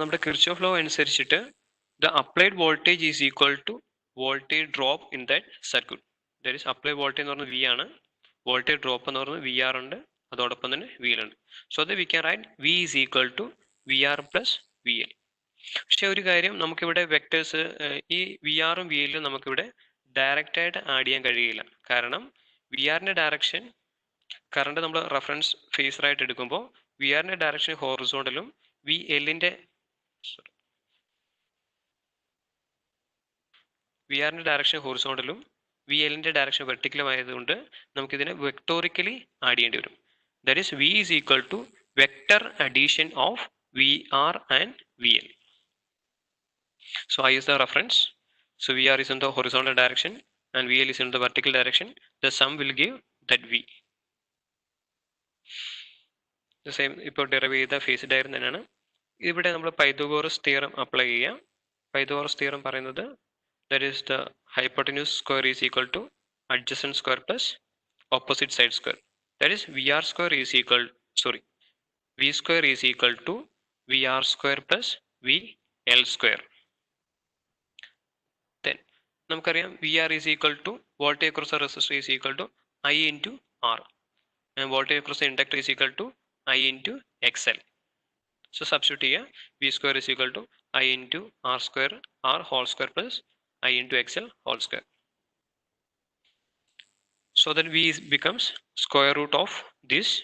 നമ്മുടെ Kirchhoff law അനുസരിച്ചിട്ട് the applied voltage is equal to voltage drop in that circuit. That is apply voltage എന്ന് പറഞ്ഞാൽ V ആണ്, voltage drop എന്ന് പറഞ്ഞാൽ വി ആർ ഉണ്ട്, അതോടൊപ്പം തന്നെ വി എൽ ഉണ്ട്. സോ അത് we can write V is equal to V R plus V L. പക്ഷെ ഒരു കാര്യം, നമുക്കിവിടെ വെക്ടേഴ്സ് ഈ വി ആറും വി എല്ലും നമുക്കിവിടെ ഡയറക്റ്റ് ആയിട്ട് ആഡ് ചെയ്യാൻ കഴിയില്ല. കാരണം വി ആറിന്റെ ഡയറക്ഷൻ കറണ്ട് നമ്മൾ റെഫറൻസ് ഫേസറായിട്ട് എടുക്കുമ്പോൾ വി ആറിന്റെ ഡയറക്ഷൻ ഹോറിസോണ്ടലും വി എല്ലിന്റെ ഡയറക്ഷൻ ഹോറിസോണ്ടലും വി എല്ലിന്റെ ഡയറക്ഷൻ വെർട്ടിക്കലും ആയതുകൊണ്ട് നമുക്കിതിനെ വെക്ടോറിക്കലി ആഡ് ചെയ്യേണ്ടി വരും. That is V is equal to vector addition of V R and V L. So I is the reference. So VR is in the horizontal direction and VL is in the vertical direction. The sum will give that V. The same ഇപ്പോൾ ഡെറിവ് ചെയ്ത face diagram തന്നെയാണ്. ഇവിടെ നമ്മൾ Pythagoras theorem apply ചെയ്യാം. Pythagoras theorem പറയുന്നത് that is the hypotenuse square is equal to adjacent square plus opposite side square. That is V R square is equal V square is equal to V R square plus V L square. നമുക്കറിയാം V R is equal to voltage across the resistor is equal to I into R and voltage across the inductor is equal to I into X L. So substitute ചെയ്യുക, V square is equal to I into R square R whole square plus I into X L whole square. So that V becomes square root of this.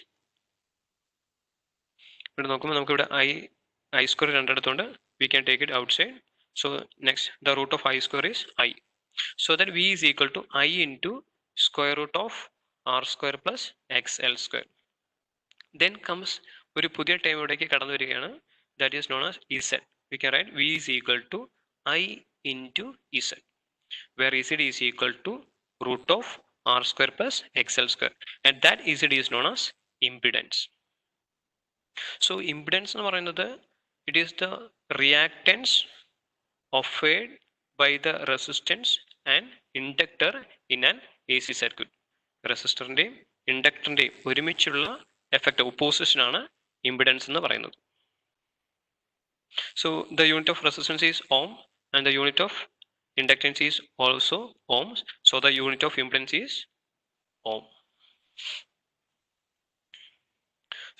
ഇവിടെ നോക്കുമ്പോൾ നമുക്കിവിടെ I square രണ്ടിടത്തുണ്ട്, we can take it outside. So next the root of I square is I. So that V is equal to I into square root of R square plus XL square. Then comes ഒരു പുതിയ time ഇവിടേക്ക് കടന്നു വരികയാണ്, that is known as Z. We can write V is equal to I into Z, where Z is equal to root of R square plus XL square, and that Z is known as impedance. So impedance എന്ന് പറയുന്നത് it is the reactance offered by the resistance and inductor in an AC circuit. റെസിസ്റ്ററിന്റെയും ഇൻഡക്ടറിന്റെയും ഒരുമിച്ചുള്ള effect opposition ആണ് impedance എന്ന് പറയുന്നത്. So the unit of resistance is ohm and the unit of inductance is also ohms. So the unit of impedance is ohm.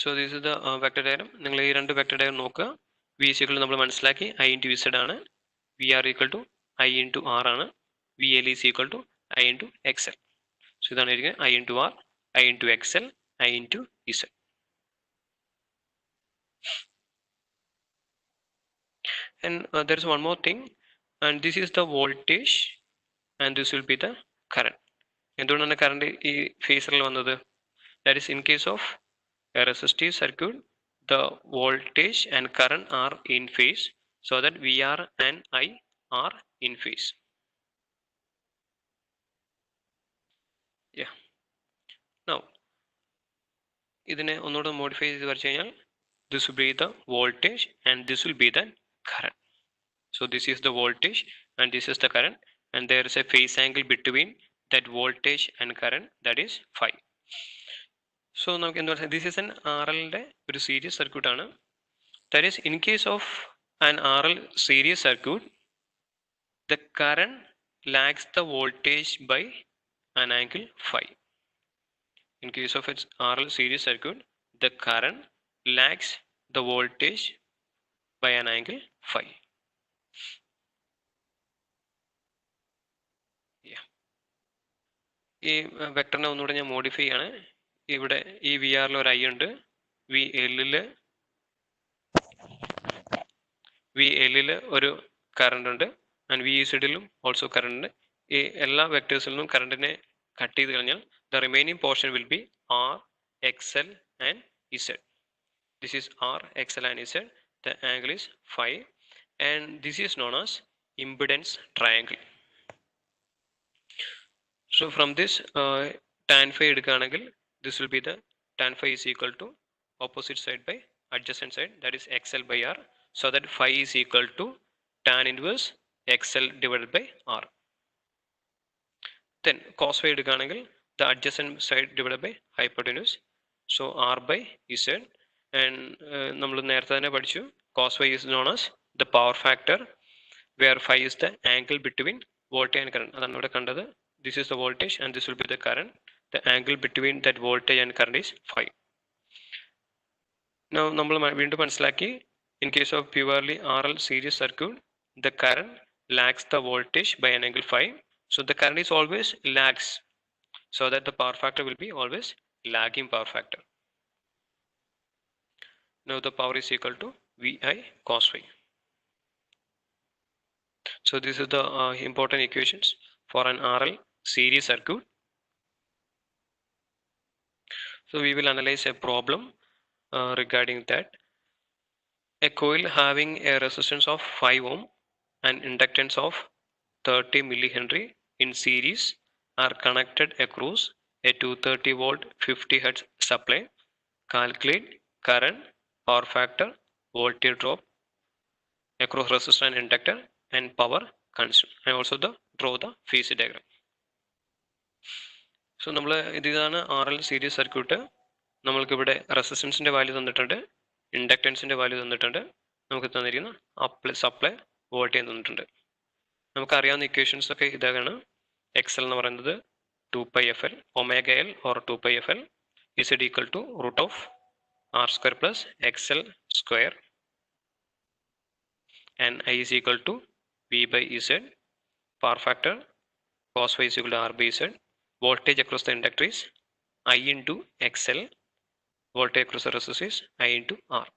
So this is the vector diagram. നിങ്ങൾ ഈ രണ്ട് vector diagram നോക്കുക. V is equal നമ്മൾ മനസ്സിലാക്കി I into Z ആണ്, V R equal to I into R ആണ്, V L is equal to I into X L. So ഇതാണ് ഇരിക്കുന്നത് I into R, I into X L, I into Z. And there is one more thing, and this is the voltage and this will be the current. എന്തുകൊണ്ടാണ് current ഈ ഫേസറിൽ വന്നത്? That is in case of a resistive circuit, the voltage and current are in phase, so that VR and I are in phase. Yeah. Now, ഇതിനെ ഒന്നുകൂടെ modify ചെയ്ത് വരച്ചു കഴിഞ്ഞാൽ this will be the voltage and this will be the current. So this is the voltage and this is the current, and there is a phase angle between that voltage and current, that is phi. So നമുക്ക് എന്താ പറയുക, this is an RL-ന്റെ ഒരു series circuit ആണ്. That is in case of an RL series circuit, the current lags the voltage by an angle phi. In case of its RL series circuit, the current lags the voltage by an angle phi. Yeah. ഈ വെക്ടറിനെ ഒന്നുകൂടെ ഞാൻ modify ചെയ്യാണ്. ഇവിടെ ഈ V ആറിൽ ഒരു I ഉണ്ട്, V എല്ലില് ഒരു കറണ്ട് ഉണ്ട്, ആൻഡ് വി ഇസഡിലും ഓൾസോ കറണ്ട് ഉണ്ട്. ഈ എല്ലാ വെക്ടേഴ്സിൽ നിന്നും കറണ്ടിനെ കട്ട് ചെയ്ത് കഴിഞ്ഞാൽ the remaining portion will be R X L and Z. This is R X L and Z. The angle is phi and this is known as impedance triangle. So from this tan phi എടുക്കുകയാണെങ്കിൽ this will be the tan phi is equal to opposite side by adjacent side, that is XL by R, so that phi is equal to tan inverse XL divided by R. Then cos phi എടുക്കുകയാണെങ്കിൽ the adjacent side divided by hypotenuse, so R by Z, and നമ്മൾ നേരത്തെ തന്നെ പഠിച്ചു cos phi is known as the power factor where phi is the angle between voltage and current. അതാണ് ഇവിടെ കണ്ടത്. this is the voltage and this will be the current. The angle between that voltage and current is phi. Now നമ്മൾ വീണ്ടും മനസ്സിലാക്കി, in case of purely RL series circuit, the current lags the voltage by an angle phi. So the current is always lags, so that the power factor will be always lagging power factor. Now the power is equal to VI cos phi. So this is the important equations for an RL series circuit. So we will analyze a problem regarding that. A coil having a resistance of 5 ohm and inductance of 30 millihenry in series are connected across a 230 volt 50 hertz supply. Calculate current, power factor, voltage drop across resistor and inductor and power consumed, and also draw the phase diagram. So നമ്മൾ ഇതാണ് RL series circuit. നമ്മൾക്ക് ഇവിടെ റെസിസ്റ്റൻസിന്റെ value തന്നിട്ടുണ്ട്, ഇൻഡക്റ്റൻസിന്റെ value തന്നിട്ടുണ്ട്, നമുക്ക് തന്നിരിക്കുന്ന supply voltage തന്നിട്ടുണ്ട്. നമുക്കറിയാവുന്ന ഇക്വേഷൻസ് ഒക്കെ ഇതാണ്. എക്സൽ എന്ന് പറയുന്നത് 2πfl, omega L or 2πfl is equal to root of R square plus X L square, and I is equal to V by Z. Power factor cos phi is equal to R by Z. Voltage across the inductor is I into XL. Voltage across the resistor is I into R.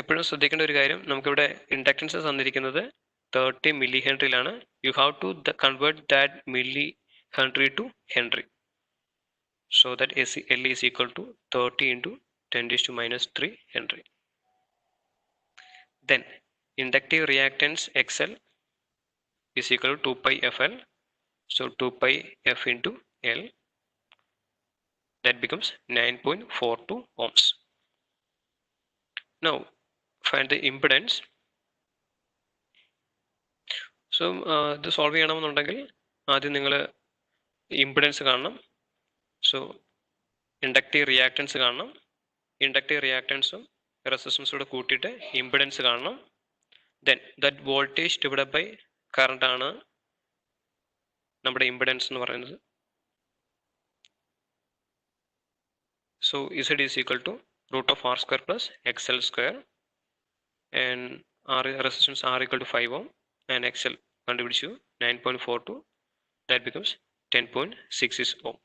എപ്പോഴും ശ്രദ്ധിക്കേണ്ട ഒരു കാര്യം, നമുക്കിവിടെ inductance തന്നിരിക്കുന്നത് 30 മില്ലി ഹെൻറിയിലാണ്. You have to convert that millihenry to henry. So that L is equal to 30 into 10 raised to minus 3 Henry. Then inductive reactance XL is equal to 2 pi FL. So 2 pi F into L, that becomes 9.42 ohms. Now find the impedance. So ഇത് solve ചെയ്യണമെന്നുണ്ടെങ്കിൽ ആദ്യം നിങ്ങൾ impedance കാണണം. So inductive reactance കാണണം. Inductive റിയാക്റ്റൻസും റെസിസ്റ്റൻസൂടെ കൂട്ടിയിട്ട് impedance കാണണം. Then that voltage divided by current ആണ് നമ്മുടെ ഇംപിഡൻസ് എന്ന് പറയുന്നത്. സോ Z is equal to root of R square plus XL square, and R resistance R equal to 5 ohm and XL കണ്ടുപിടിച്ചു 9.42, that becomes 10.66 ohm.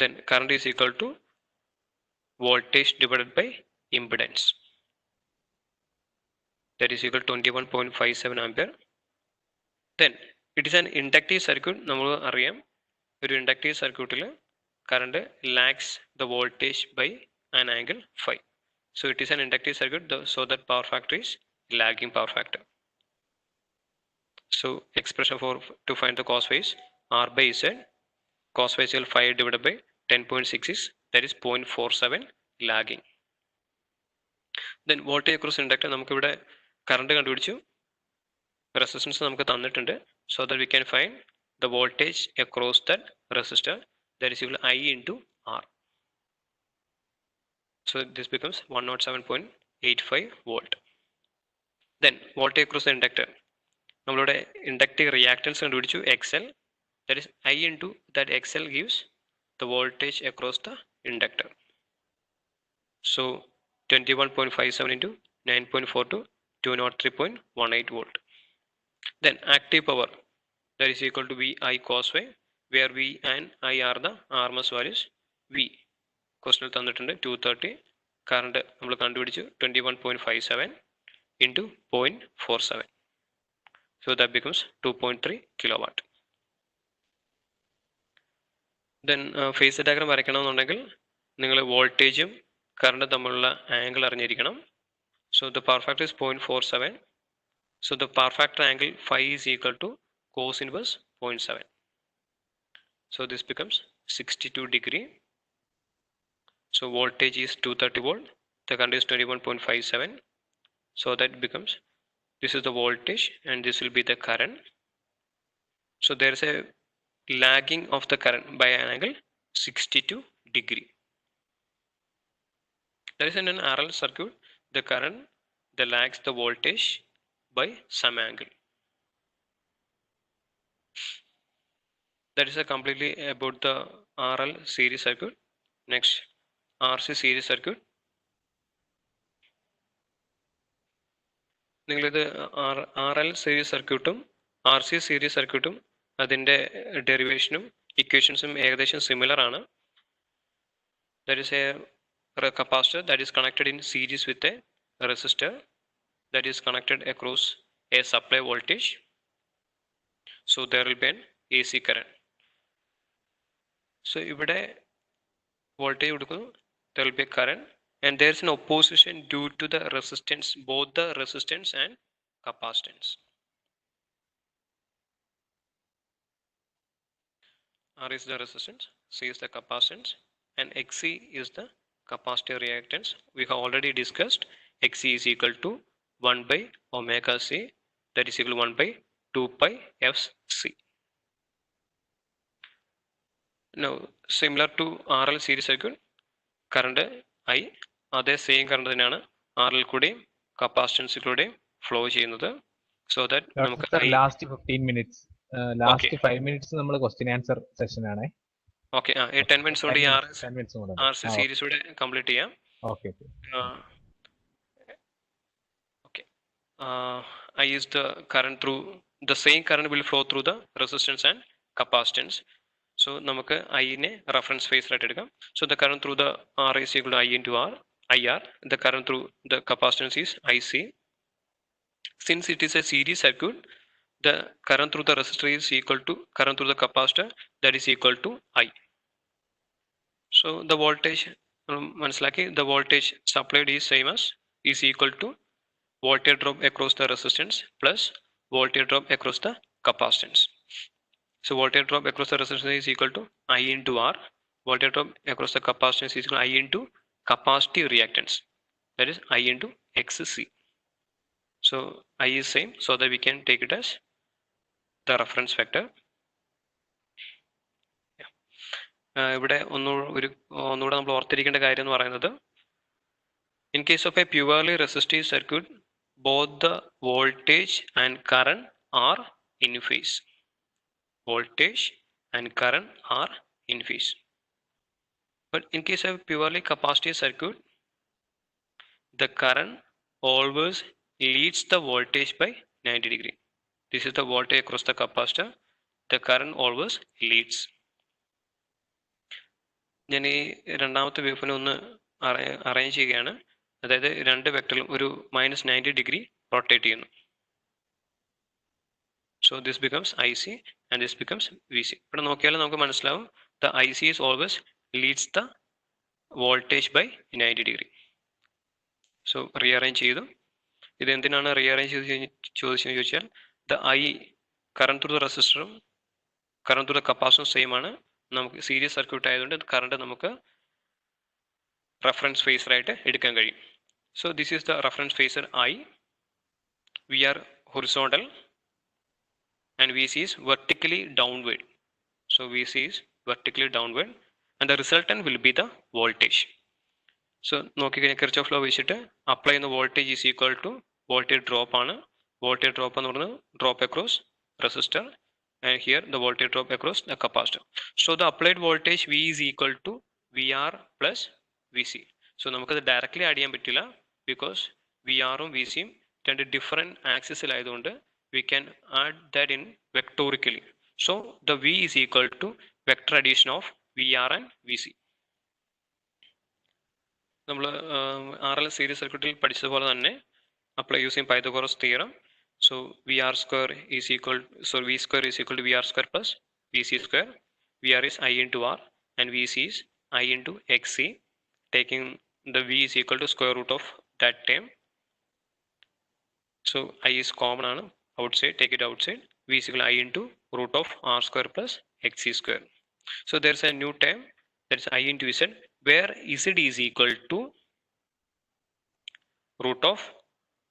Then current is equal to voltage divided by impedance, that is equal to 21.57 ampere. Then it is an inductive circuit. നമ്മൾ അറിയാം, ഒരു inductive സർക്യൂട്ടിൽ current lags the voltage by an angle phi. So it is an inductive circuit, so that power factor is lagging power factor. So expression to find the cos phi is R by Z. Cos phi is 5 divided by 10.66, that is 0.47 lagging. Then voltage across inductor, നമുക്ക് ഇവിടെ current കണ്ടുപിടിച്ചു, resistance നമുക്ക് തന്നിട്ടുണ്ട്. So that we can find the voltage across that resistor, that is equal to I into R. So this becomes 107.85 volt. Then voltage across the inductor, നമ്മളുടെ inductive reactance കണ്ടുപിടിച്ചു XL, that is I into that XL gives the voltage across the inductor. So 21.57 into 9.42, 203.18 volt. Then active power, that is equal to VI cos phi, where V and I are the RMS values. V ക്വസ്റ്റിനിൽ തന്നിട്ടുണ്ട് 230, current നമ്മൾ കണ്ടുപിടിച്ചു 21.57 into 0.47, so that becomes 2.3 kilowatt. Then phase diagram വരയ്ക്കണമെന്നുണ്ടെങ്കിൽ നിങ്ങൾ വോൾട്ടേജും കറണ്ടും തമ്മിലുള്ള angle അറിഞ്ഞിരിക്കണം. So the power factor is 0.47. So the power factor angle phi is equal to cos inverse 0.7. So this becomes 62 degree. So voltage is 230 volt, the current is 21.57. So that becomes, this is the voltage and this will be the current. So there is a lagging of the current by an angle 62 degree. That is in an RL circuit, the current lags the voltage by some angle. That is completely about the RL series circuit. Next, RC series circuit. നിങ്ങളിത് RL series circuitഉം RC series circuitഉം അതിൻ്റെ ഡെറിവേഷനും ഇക്വേഷൻസും ഏകദേശം similar ആണ്. That is a capacitor that is connected in series with a resistor that is connected across a supply voltage. So there will be an AC current. So ഇവിടെ voltage കൊടുക്കുന്നു, there will be a current, and there is an opposition due to the resistance, both the resistance and capacitance. R is the resistance, C is the capacitance, and XC is the capacitor reactance. We have already discussed XC is equal to 1 by omega C, that is equal to 1 by 2 pi FC. Now similar to RL series circuit, current I അതേ same current തന്നെയാണ് RL കൂടെയും കപ്പാസിറ്റൻസിലൂടെയും flow ചെയ്യുന്നത്. So that നമുക്ക് last 15 minutes last 5 minutes നമ്മൾ question answer session ആണ്. Okay, 10 minutes കൊണ്ട് RC series കൂടെ complete ചെയ്യാം. Okay. I is the current through the same current will flow through the resistance and capacitance. So നമുക്ക് I-നെ reference phase ആയിട്ട് എടുക്കാം. So the current through the R is equal to I into IR. The current through the capacitance is IC. Since it is a series circuit, the current through the resistor is equal to current through the capacitor, that is equal to I. So the voltage മനസ്സിലാക്കി, the voltage supplied is same as is equal to voltage drop across the resistance plus voltage drop across the capacitance. So voltage drop across the resistance is equal to I into R. Voltage drop across the capacitance is equal to I into capacitive reactance, that is I into XC. So I is same, so that we can take it as the reference vector. ഇവിടെ ഒന്നുകൂടെ നമ്മൾ ഓർത്തിരിക്കേണ്ട കാര്യം എന്ന് പറയുന്നത്, in case of a purely resistive circuit, both the voltage and current are in phase. Voltage and current are in phase. But in case of purely capacitive circuit, the current always leads the voltage by 90 degree. This is the voltage across the capacitor. The current always leads. ഞാൻ ഈ രണ്ടാമത്തെ waveform ഒന്ന് arrange ചെയ്യുകയാണ്. അതായത് രണ്ട് വെക്ടറിലും ഒരു -90 degree rotate ചെയ്യുന്നു. So this becomes IC and this becomes VC. ഇവിടെ നോക്കിയാൽ നമുക്ക് മനസ്സിലാവും, the IC is always leads the voltage by 90 degree. So rearrange ചെയ്തു. ഇത് എന്തിനാണ് rearrange ചോദിച്ചാൽ, the I current through the resistor current through the capacitor same ആണ്. നമുക്ക് സീരീസ് സർക്യൂട്ട് ആയതുകൊണ്ട് കറണ്ട് നമുക്ക് റെഫറൻസ് ഫേസർ ആയിട്ട് എടുക്കാൻ കഴിയും. So this is the reference phasor I. We are horizontal and VC is vertically downward. So VC is vertically downward and the resultant will be the voltage. So നോക്കിക്കഴിഞ്ഞാൽ Kirchhoff law വെച്ചിട്ട് apply ചെയ്യുന്ന voltage is equal to voltage drop ആണ്. Voltage drop എന്ന് പറയുന്നത് drop across resistor and here the voltage drop across the capacitor. So the applied voltage V is equal to VR plus VC. So നമുക്കത് directly add ചെയ്യാൻ പറ്റില്ല, because VR ഉം VC യും രണ്ട് different ആക്സിസിലായതുകൊണ്ട് we can add that in vectorically. So the V is equal to vector addition of VR and VC. നമ്മൾ RL series സർക്യൂട്ടിൽ പഠിച്ചതുപോലെ തന്നെ apply using Pythagoras theorem. So VR square is equal, so V square is equal to VR square plus VC square. VR is I into R and VC is I into XC. Taking the V is equal to square root of that term. So I is common on outside, take it outside. V is equal to I into root of R square plus XC square. So there's a new term, that is I into Z, where Z is equal to root of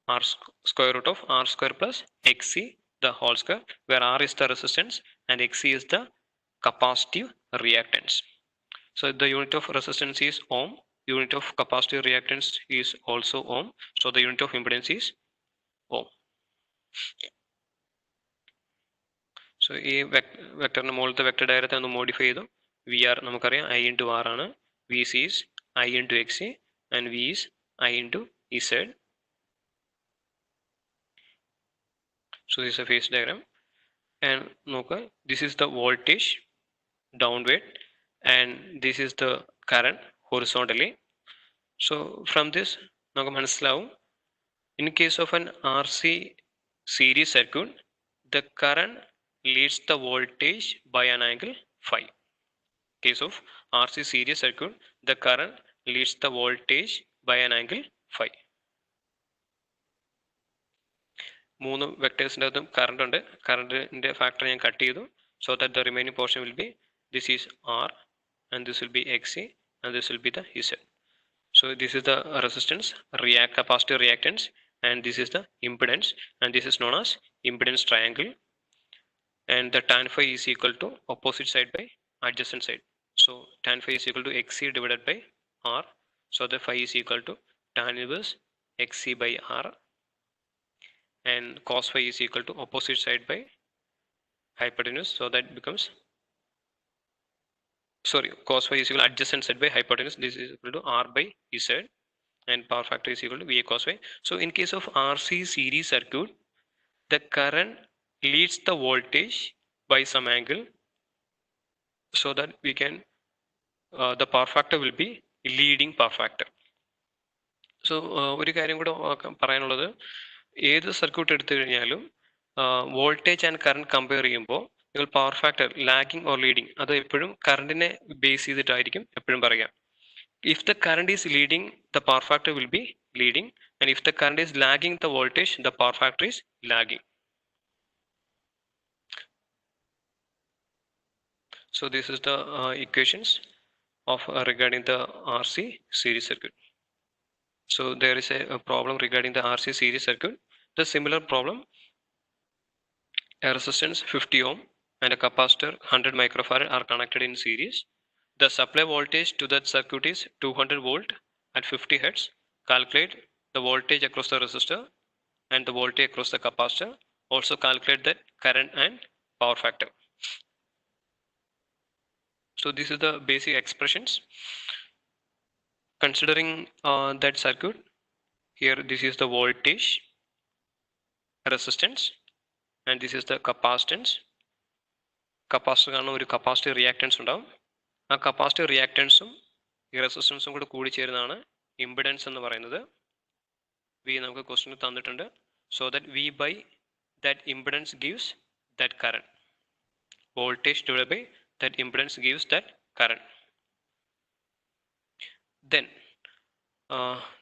R square root of R square plus XC the whole square, where R is the resistance and XC is the capacitive reactance. So the unit of resistance is ohm, unit of capacitive reactance is also ohm, so the unit of impedance is ohm. So ഈ വെക്ടറിന്റെ മുകളിലത്തെ vector ഡയറത്തെ ഒന്ന് modify ചെയ്തു. V R നമുക്കറിയാം I into R ആണ്. V C is I into X C and V is I into Z. So this is a phase diagram. And നോക്കുക, this is the voltage downward and this is the current horizontally. So from this നമുക്ക് മനസ്സിലാവും, in case of an RC series circuit, the current leads the voltage by an angle phi. Case of RC series circuit, the current leads the voltage by an angle phi. മൂന്ന് വെക്ടേഴ്സിൻ്റെ അകത്തും current ഉണ്ട്. കറണ്ടിൻ്റെ factor ഞാൻ cut ചെയ്തു. So that the remaining portion will be this is R and this will be X C and this will be the Z. So this is the resistance, capacitive reactance, and this is the impedance, and this is known as impedance triangle. And the tan phi is equal to opposite side by adjacent side. So tan phi is equal to xc divided by r. So the phi is equal to tan inverse xc by r, and cos phi is equal to opposite side by hypotenuse. So that becomes, sorry, cos phi is equal to adjacent side by hypotenuse. This is equal to r by z, and power factor is equal to va cos phi. So in case of RC series circuit, the current leads the voltage by some angle, so that we can the power factor will be leading power factor. So ഒരു കാര്യം കൂടെ പറയാനുള്ളത്, ഏത് circuit എടുത്തു കഴിഞ്ഞാലും voltage and current compare ചെയ്യുമ്പോൾ നിങ്ങൾ power factor lagging or leading അത് എപ്പോഴും കറണ്ടിനെ ബേസ് ചെയ്തിട്ടായിരിക്കും എപ്പോഴും പറയാം. If the current is leading, the power factor will be leading, and if the current is lagging the voltage, the power factor is lagging. So this is the equations of regarding the RC series circuit. So there is a problem regarding the RC series circuit. The similar problem, a resistance 50 ohm and a capacitor 100 microfarad are connected in series. The supply voltage to that circuit is 200 volt at 50 hertz. Calculate the voltage across the resistor and the voltage across the capacitor. Also calculate the current and power factor. So this is the basic expressions. Considering that circuit, here this is the voltage, resistance, and this is the capacitance. Capacitor ആണ് ഒരു capacitive reactance ഉണ്ടാവും. ആ capacitive reactanceും ഈ റെസിസ്റ്റൻസും കൂടെ കൂടി ചേരുന്നതാണ് impedance എന്ന് പറയുന്നത്. വി നമുക്ക് ക്വസ്റ്റ്യൻ തന്നിട്ടുണ്ട്. So that V by that impedance gives that current. Voltage divide by that impedance gives that current. Then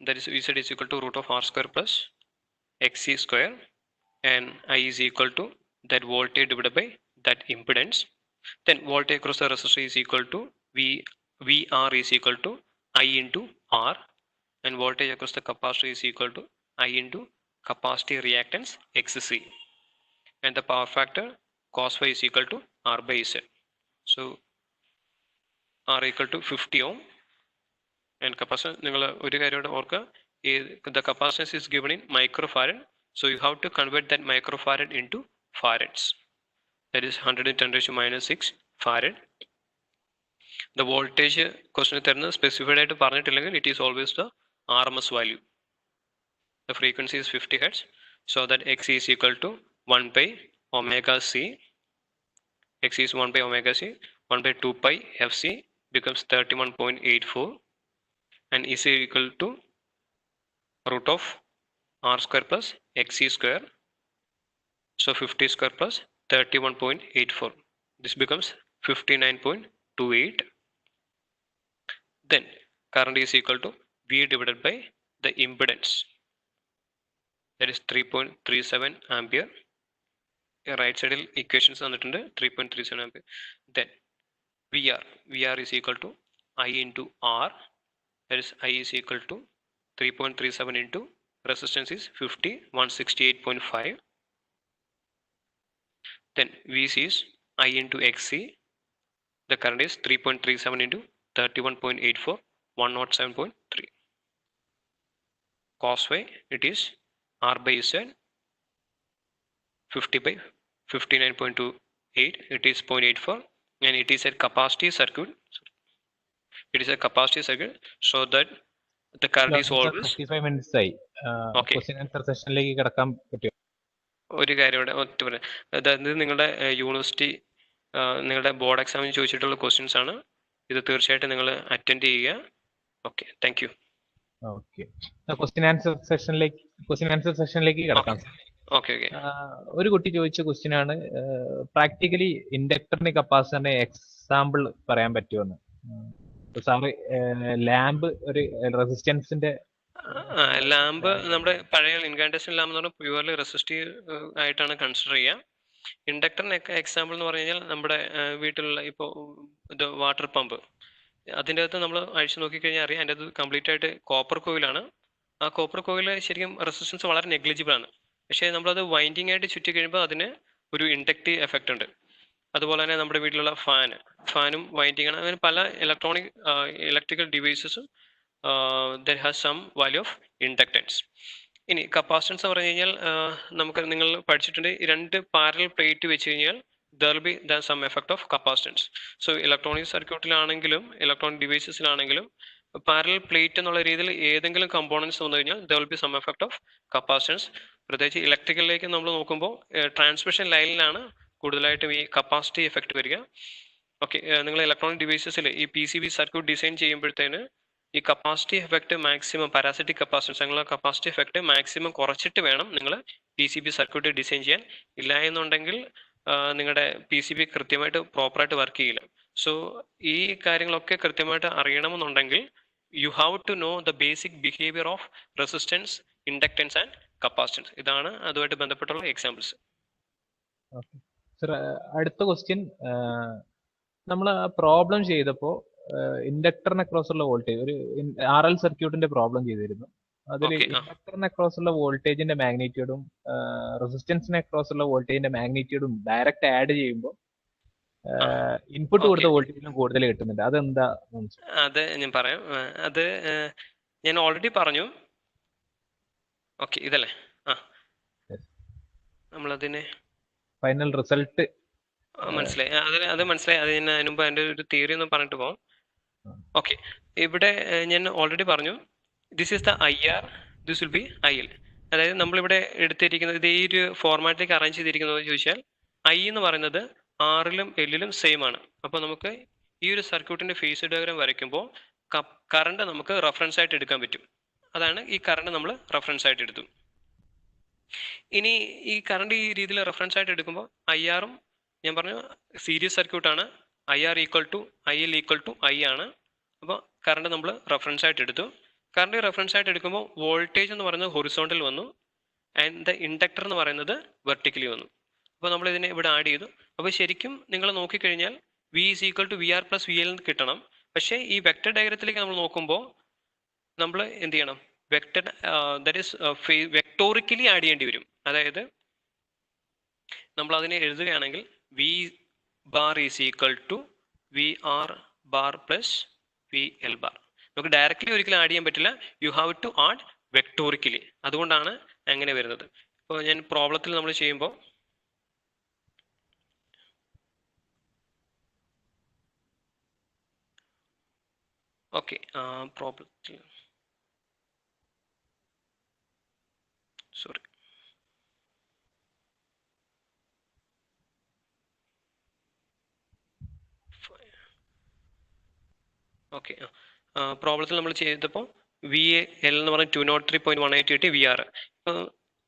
that is Z is equal to root of R square plus XC square, and I is equal to that voltage divided by that impedance. Then voltage across the resistor is equal to VR is equal to I into R, and voltage across the capacitor is equal to I into capacitive reactance XC, and the power factor cos phi is equal to R by Z. So R equal to 50 ohm. And capacitance, നിങ്ങൾ ഒരു കാര്യം കൂടെ ഓർക്കുക, the capacitance is given in microfarad, so you have to convert that microfarad into farads. That is 110⁻⁶ farad. The voltage question തരുന്നത് specified ആയിട്ട് പറഞ്ഞിട്ടില്ലെങ്കിൽ it is always the RMS value. The frequency is 50 hertz, so that X is equal to 1 by omega c. X is 1 by omega c. 1 by 2 pi fc becomes 31.84. and is equal to root of R square plus XC square. So 50 square plus 31.84. This becomes 59.28. Then current is equal to V divided by the impedance. That is 3.37 ampere. Right side equations തന്നിട്ടുണ്ട് 3.37 ampere. Then VR is equal to I into R. That is I is equal to 3.37 into resistance is 50, 168.5. Then VC is I into XC. The current is 3.37 into 31.84, 107.3. Cos phi, it is R by Z. 50 by 59.28, it is 0.84, and it is a capacity circuit. It is a capacity circuit, so that the current is always 55 minutes ആയി. Okay. Question answer സെഷനിലേക്ക് കിടക്കാൻ പറ്റുമോ? ഒരു കാര്യം ഇവിടെ ഒറ്റ പറയാം. അതായത് നിങ്ങളുടെ യൂണിവേഴ്സിറ്റി നിങ്ങളുടെ ബോർഡ് എക്സാമിന് ചോദിച്ചിട്ടുള്ള ക്വസ്റ്റ്യൻസ് ആണ്. ഇത് തീർച്ചയായിട്ടും നിങ്ങൾ അറ്റൻഡ് ചെയ്യുക. Okay, thank you. Okay, question answer സെഷനിലേക്ക് കിടക്കാം. Okay okay. ഒരു കുട്ടി ചോദിച്ച ക്വസ്റ്റ്യൻ ആണ്, പ്രാക്ടിക്കലി ഇൻഡക്ടറിന്റെ കപ്പാസിറ്ററിന്റെ എക്സാമ്പിൾ പറയാൻ പറ്റുമെന്ന്. സാറ് ലാമ്പ് ഒരു റെസിസ്റ്റൻസിന്റെ ലാമ്പ് നമ്മുടെ പഴയ ഇൻകാൻഡേഷൻ ലാമ്പ് എന്ന് പറഞ്ഞാൽ പ്യുവർലി റെസിസ്റ്റീവ് ആയിട്ടാണ് കൺസിഡർ ചെയ്യുക. ഇൻഡക്ടറിന് എക്സാമ്പിൾ എന്ന് പറഞ്ഞു കഴിഞ്ഞാൽ നമ്മുടെ വീട്ടിലുള്ള ഇപ്പോൾ ഇത് വാട്ടർ പമ്പ്, അതിൻ്റെ അകത്ത് നമ്മൾ അഴിച്ചു നോക്കിക്കഴിഞ്ഞാൽ അറിയാം, അതിൻ്റെ അകത്ത് കംപ്ലീറ്റ് ആയിട്ട് കോപ്പർ കോയിലാണ്. ആ കോപ്പർ കോയിൽ ശരിക്കും റെസിസ്റ്റൻസ് വളരെ നെഗ്ലിജിബിൾ ആണ്. പക്ഷേ നമ്മളത് വൈൻഡിങ് ആയിട്ട് ചുറ്റി കഴിയുമ്പോൾ അതിന് ഒരു ഇൻഡക്റ്റീവ് എഫക്റ്റ് ഉണ്ട്. അതുപോലെ തന്നെ നമ്മുടെ വീട്ടിലുള്ള ഫാനും വൈൻഡിങ് ആണ്. അങ്ങനെ പല ഇലക്ട്രിക്കൽ ഡിവൈസസും there has some value of inductance. ഇനി കപ്പാസിറ്റൻസ് എന്ന് പറഞ്ഞു കഴിഞ്ഞാൽ നിങ്ങൾ പഠിച്ചിട്ടുണ്ട്, രണ്ട് പാരലൽ പ്ലേറ്റ് വെച്ച് കഴിഞ്ഞാൽ there will be some effect of capacitance. So electronic സർക്യൂട്ടിലാണെങ്കിലും ഇലക്ട്രോണിക് ഡിവൈസസിലാണെങ്കിലും പാരലൽ പ്ലേറ്റ് എന്നുള്ള രീതിയിൽ ഏതെങ്കിലും കമ്പോണൻസ് വന്നു കഴിഞ്ഞാൽ there will be some effect of capacitance. പ്രത്യേകിച്ച് ഇലക്ട്രിക്കലിലേക്ക് നമ്മൾ നോക്കുമ്പോൾ ട്രാൻസ്മിഷൻ ലൈനിലാണ് കൂടുതലായിട്ടും ഈ കപ്പാസിറ്റി എഫക്റ്റ് വരിക. ഓക്കെ, നിങ്ങൾ ഇലക്ട്രോണിക് ഡിവൈസസിൽ ഈ PCB സർക്യൂട്ട് ഡിസൈൻ ചെയ്യുമ്പോഴത്തേന് ഈ capacity effect maximum, parasitic capacitance അങ്ങനെ കപ്പാസിറ്റി എഫക്റ്റ് മാക്സിമം കുറച്ചിട്ട് വേണം നിങ്ങൾ PCB സർക്യൂട്ട് ഡിസൈൻ ചെയ്യാൻ. ഇല്ല എന്നുണ്ടെങ്കിൽ നിങ്ങളുടെ PCB കൃത്യമായിട്ട് പ്രോപ്പറായിട്ട് വർക്ക് ചെയ്യില്ല. സോ ഈ കാര്യങ്ങളൊക്കെ കൃത്യമായിട്ട് അറിയണമെന്നുണ്ടെങ്കിൽ you have to know the basic behaviour of resistance, inductance and capacitance. ഇതാണ് അതുമായിട്ട് ബന്ധപ്പെട്ടുള്ള എക്സാമ്പിൾസ്. സർ, അടുത്ത ക്വസ്റ്റ്യൻ, നമ്മൾ പ്രോബ്ലം ചെയ്തപ്പോൾ ഇൻഡക്ടറിന് അക്രോസ് ഉള്ള വോൾട്ടേജ് ഒരു RL സർക്യൂട്ടിന്റെ പ്രോബ്ലം ചെയ്തിരുന്നു. അതിൽ ഇൻഡക്ടറിന് അക്രോസ് ഉള്ള വോൾട്ടേജിന്റെ മാഗ്നിറ്റ്യൂഡും റെസിസ്റ്റൻസിന് അക്രോസ് ഉള്ള വോൾട്ടേജിന്റെ മാഗ്നിറ്റ്യൂഡും ഡയറക്റ്റ് ആഡ് ചെയ്യുമ്പോൾ ഇൻപുട്ട് കൊടുത്ത വോൾട്ടേജിനും കൂടുതൽ കിട്ടുന്നുണ്ട്. അതെന്താ? അത് ഞാൻ പറയാം. അത് ഞാൻ ഓൾറെഡി പറഞ്ഞു. ഓക്കെ, ഇതല്ലേ നമ്മളതിനെ ഫൈനൽ റിസൾട്ട് മനസ്സിലായി. അത് മനസ്സിലായി. അത് ഞാൻ അതിന് മുമ്പ് അതിന്റെ ഒരു തിയറി ഒന്ന് പറഞ്ഞിട്ട് പോകാം. ഓക്കെ, ഇവിടെ ഞാൻ ഓൾറെഡി പറഞ്ഞു, this is the IR, this will B IL. അതായത് നമ്മളിവിടെ എടുത്തിരിക്കുന്നത് ഇത് ഈ ഒരു ഫോർമാറ്റിലേക്ക് അറേഞ്ച് ചെയ്തിരിക്കുന്നത് ചോദിച്ചാൽ I എന്ന് പറയുന്നത് R-ലും L-ലും സെയിം ആണ്. അപ്പോൾ നമുക്ക് ഈ ഒരു സർക്യൂട്ടിന്റെ ഫേസ് ഡയഗ്രാം വരയ്ക്കുമ്പോൾ കറണ്ട് നമുക്ക് റെഫറൻസ് ആയിട്ട് എടുക്കാൻ പറ്റും. അതാണ് ഈ കറണ്ട് നമ്മൾ റെഫറൻസ് ആയിട്ട് എടുത്തു. ഇനി ഈ കറണ്ട് ഈ രീതിയിൽ റെഫറൻസ് ആയിട്ട് എടുക്കുമ്പോൾ IR-ഉം ഞാൻ പറഞ്ഞു സീരീസ് സർക്യൂട്ടാണ്. IR equal to IL equal to I ആണ്. അപ്പോൾ കറണ്ട് നമ്മൾ റെഫറൻസ് ആയിട്ട് എടുത്തു. കറണ്ട് റെഫറൻസ് ആയിട്ട് എടുക്കുമ്പോൾ വോൾട്ടേജ് എന്ന് പറയുന്നത് ഹൊറിസോണ്ടൽ വന്നു, ആൻഡ് ദ ഇൻഡക്ടർ എന്ന് പറയുന്നത് വെർട്ടിക്കലി വന്നു. അപ്പോൾ നമ്മൾ ഇതിനെ ഇവിടെ ആഡ് ചെയ്തു. അപ്പോൾ ശരിക്കും നിങ്ങൾ നോക്കിക്കഴിഞ്ഞാൽ V is equal to VR plus VL എന്ന് കിട്ടണം. പക്ഷേ ഈ വെക്റ്റർ ഡയഗ്രത്തിലേക്ക് നമ്മൾ നോക്കുമ്പോൾ നമ്മൾ എന്ത് ചെയ്യണം? Vector that is vectorically add ചെയ്യേണ്ടി വരും. അതായത് നമ്മൾ അതിനെ എഴുതുകയാണെങ്കിൽ V bar is equal to VR bar plus VL bar. നമുക്ക് ഡയറക്റ്റ്ലി ഒരിക്കലും ആഡ് ചെയ്യാൻ പറ്റില്ല. You have to add vectorically. അതുകൊണ്ടാണ് അങ്ങനെ വരുന്നത്. ഇപ്പോൾ ഞാൻ പ്രോബ്ലത്തിൽ നമ്മൾ ചെയ്യുമ്പോൾ ഓക്കെ, പ്രോബ്ലത്തിൽ സോറി ഓക്കെ, പ്രോബ്ലത്തിൽ നമ്മൾ ചെയ്തപ്പോൾ VL എന്ന് പറഞ്ഞാൽ 203.188 കിട്ടി. VR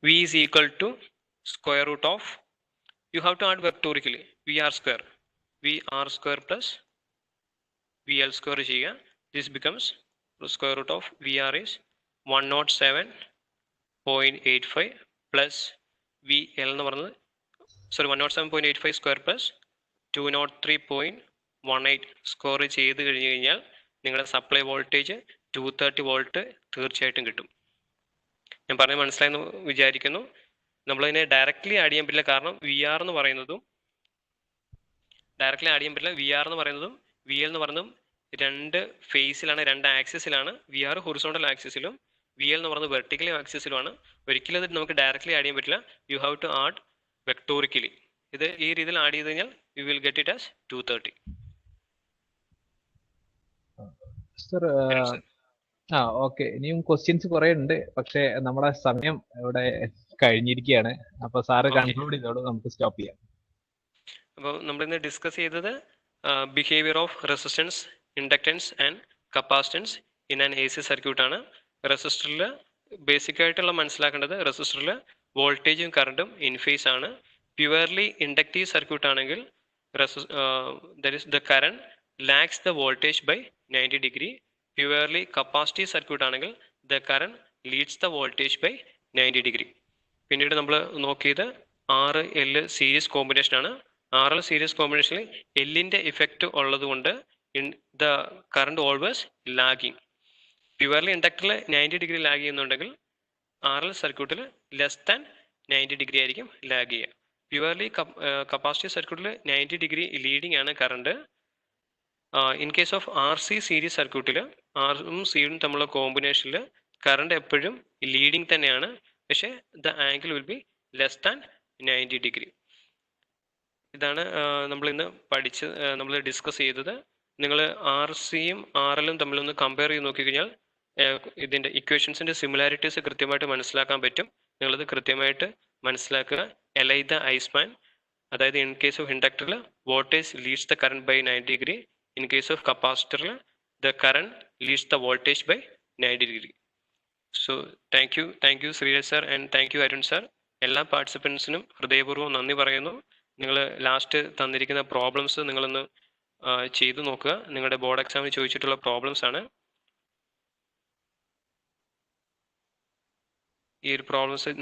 V is equal to square root of, you have to add vectorically VR square, VR square plus VL square ചെയ്യുക. This becomes square root of VR is 107.85 plus VL എന്ന് പറയുന്നത് 107.85 square plus 203.18 score ചെയ്ത് കഴിഞ്ഞ് കഴിഞ്ഞാൽ നിങ്ങളുടെ supply voltage 230 volt തീർച്ചയായിട്ടും കിട്ടും. ഞാൻ പറഞ്ഞത് മനസ്സിലായെന്ന് വിചാരിക്കുന്നു. നമ്മളതിനെ ഡയറക്റ്റ്ലി ആഡ് ചെയ്യാൻ പറ്റില്ല, കാരണം VR എന്ന് പറയുന്നതും ഡയറക്റ്റ്ലി ആഡ് ചെയ്യാൻ പറ്റില്ല. VR എന്ന് പറയുന്നതും VL എന്ന് പറയുന്നതും രണ്ട് ഫേസിലാണ്, രണ്ട് ആക്സിസിലാണ്. VR ഹൊറിസോണ്ടൽ ആക്സിസിലും VL എന്ന് പറയുന്നത് വെർട്ടിക്കൽ ആക്സിസിലുമാണ്. ഒരിക്കലും അത് നമുക്ക് ഡയറക്റ്റ്ലി ആഡ് ചെയ്യാൻ പറ്റില്ല. You have to add vectorically. ഇത് ഈ രീതിയിൽ ആഡ് ചെയ്ത് കഴിഞ്ഞാൽ you will get it as 230. Sir okay, ഇനിയും ക്വസ്റ്റ്യൻസ് കുറെ ഉണ്ട്, പക്ഷെ നമ്മുടെ സമയം ഇവിടെ കഴിഞ്ഞിരിക്കുകയാണ്. അപ്പൊ സാറ് കൺക്ലൂഡ് ചെയ്തോളൂ, നമുക്ക് സ്റ്റോപ്പ് ചെയ്യാം. അപ്പോൾ നമ്മളിന്ന് ഡിസ്കസ് ചെയ്തത് behaviour of resistance, inductance and capacitance in an A C circuit ആണ്. റെസിസ്റ്ററിൽ ബേസിക് ആയിട്ടുള്ള മനസ്സിലാക്കേണ്ടത്, റെസിസ്റ്ററിൽ വോൾട്ടേജും കറണ്ടും ഇൻ ഫേസ് ആണ്. പ്യുവർലി ഇൻഡക്റ്റീവ് സർക്യൂട്ട് ആണെങ്കിൽ the current lags the voltage by 90 degree. Purely capacitive circuit ആണെങ്കിൽ the current leads the voltage by 90 degree. പിന്നീട് നമ്മൾ നോക്കിയത് RL സീരീസ് കോമ്പിനേഷൻ ആണ്. RL സീരീസ് കോമ്പിനേഷനിൽ എല്ലിൻ്റെ ഇഫക്റ്റ് ഉള്ളത് കൊണ്ട് the current always lagging. Purely ഇൻഡക്ടറിൽ 90 ഡിഗ്രി ലാഗ് ചെയ്യുന്നുണ്ടെങ്കിൽ RL സർക്യൂട്ടിൽ ലെസ് ദാൻ 90 ഡിഗ്രി ആയിരിക്കും ലാഗ് ചെയ്യുക. പ്യുവർലി കപ്പാസിറ്റീവ് സർക്യൂട്ടിൽ 90 ഡിഗ്രി ലീഡിങ് ആണ് current. In case of RC series സർക്യൂട്ടിൽ ആറും സിയും തമ്മിലുള്ള കോമ്പിനേഷനിൽ കറണ്ട് എപ്പോഴും ലീഡിങ് തന്നെയാണ്, പക്ഷേ the angle will be less than 90 degree. ഇതാണ് നമ്മൾ ഇന്ന് നമ്മൾ ഡിസ്കസ് ചെയ്തത്. നിങ്ങൾ RCയും RLും തമ്മിലൊന്ന് കമ്പയർ ചെയ്ത് നോക്കിക്കഴിഞ്ഞാൽ ഇതിൻ്റെ ഇക്വേഷൻസിൻ്റെ സിമിലാരിറ്റീസ് കൃത്യമായിട്ട് മനസ്സിലാക്കാൻ പറ്റും. നിങ്ങളത് കൃത്യമായിട്ട് മനസ്സിലാക്കുക. എലൈത ഐസ്മാൻ, അതായത് ഇൻ കേസ് ഓഫ് ഇൻഡക്ടറിൽ voltage leads the current by 90 degree. In case of കപ്പാസിറ്ററിൽ the current leads the voltage by 90 degree. So thank you Sreeraj sir and thank you Arun sir. എല്ലാ പാർട്ടിസിപ്പൻസിനും ഹൃദയപൂർവ്വം നന്ദി പറയുന്നു. നിങ്ങൾ ലാസ്റ്റ് തന്നിരിക്കുന്ന പ്രോബ്ലംസ് നിങ്ങളൊന്ന് ചെയ്തു നോക്കുക. നിങ്ങളുടെ ബോർഡ് എക്സാമിന് ചോദിച്ചിട്ടുള്ള പ്രോബ്ലംസ് ആണ്. ഈ ഒരു പ്രോബ്ലംസ്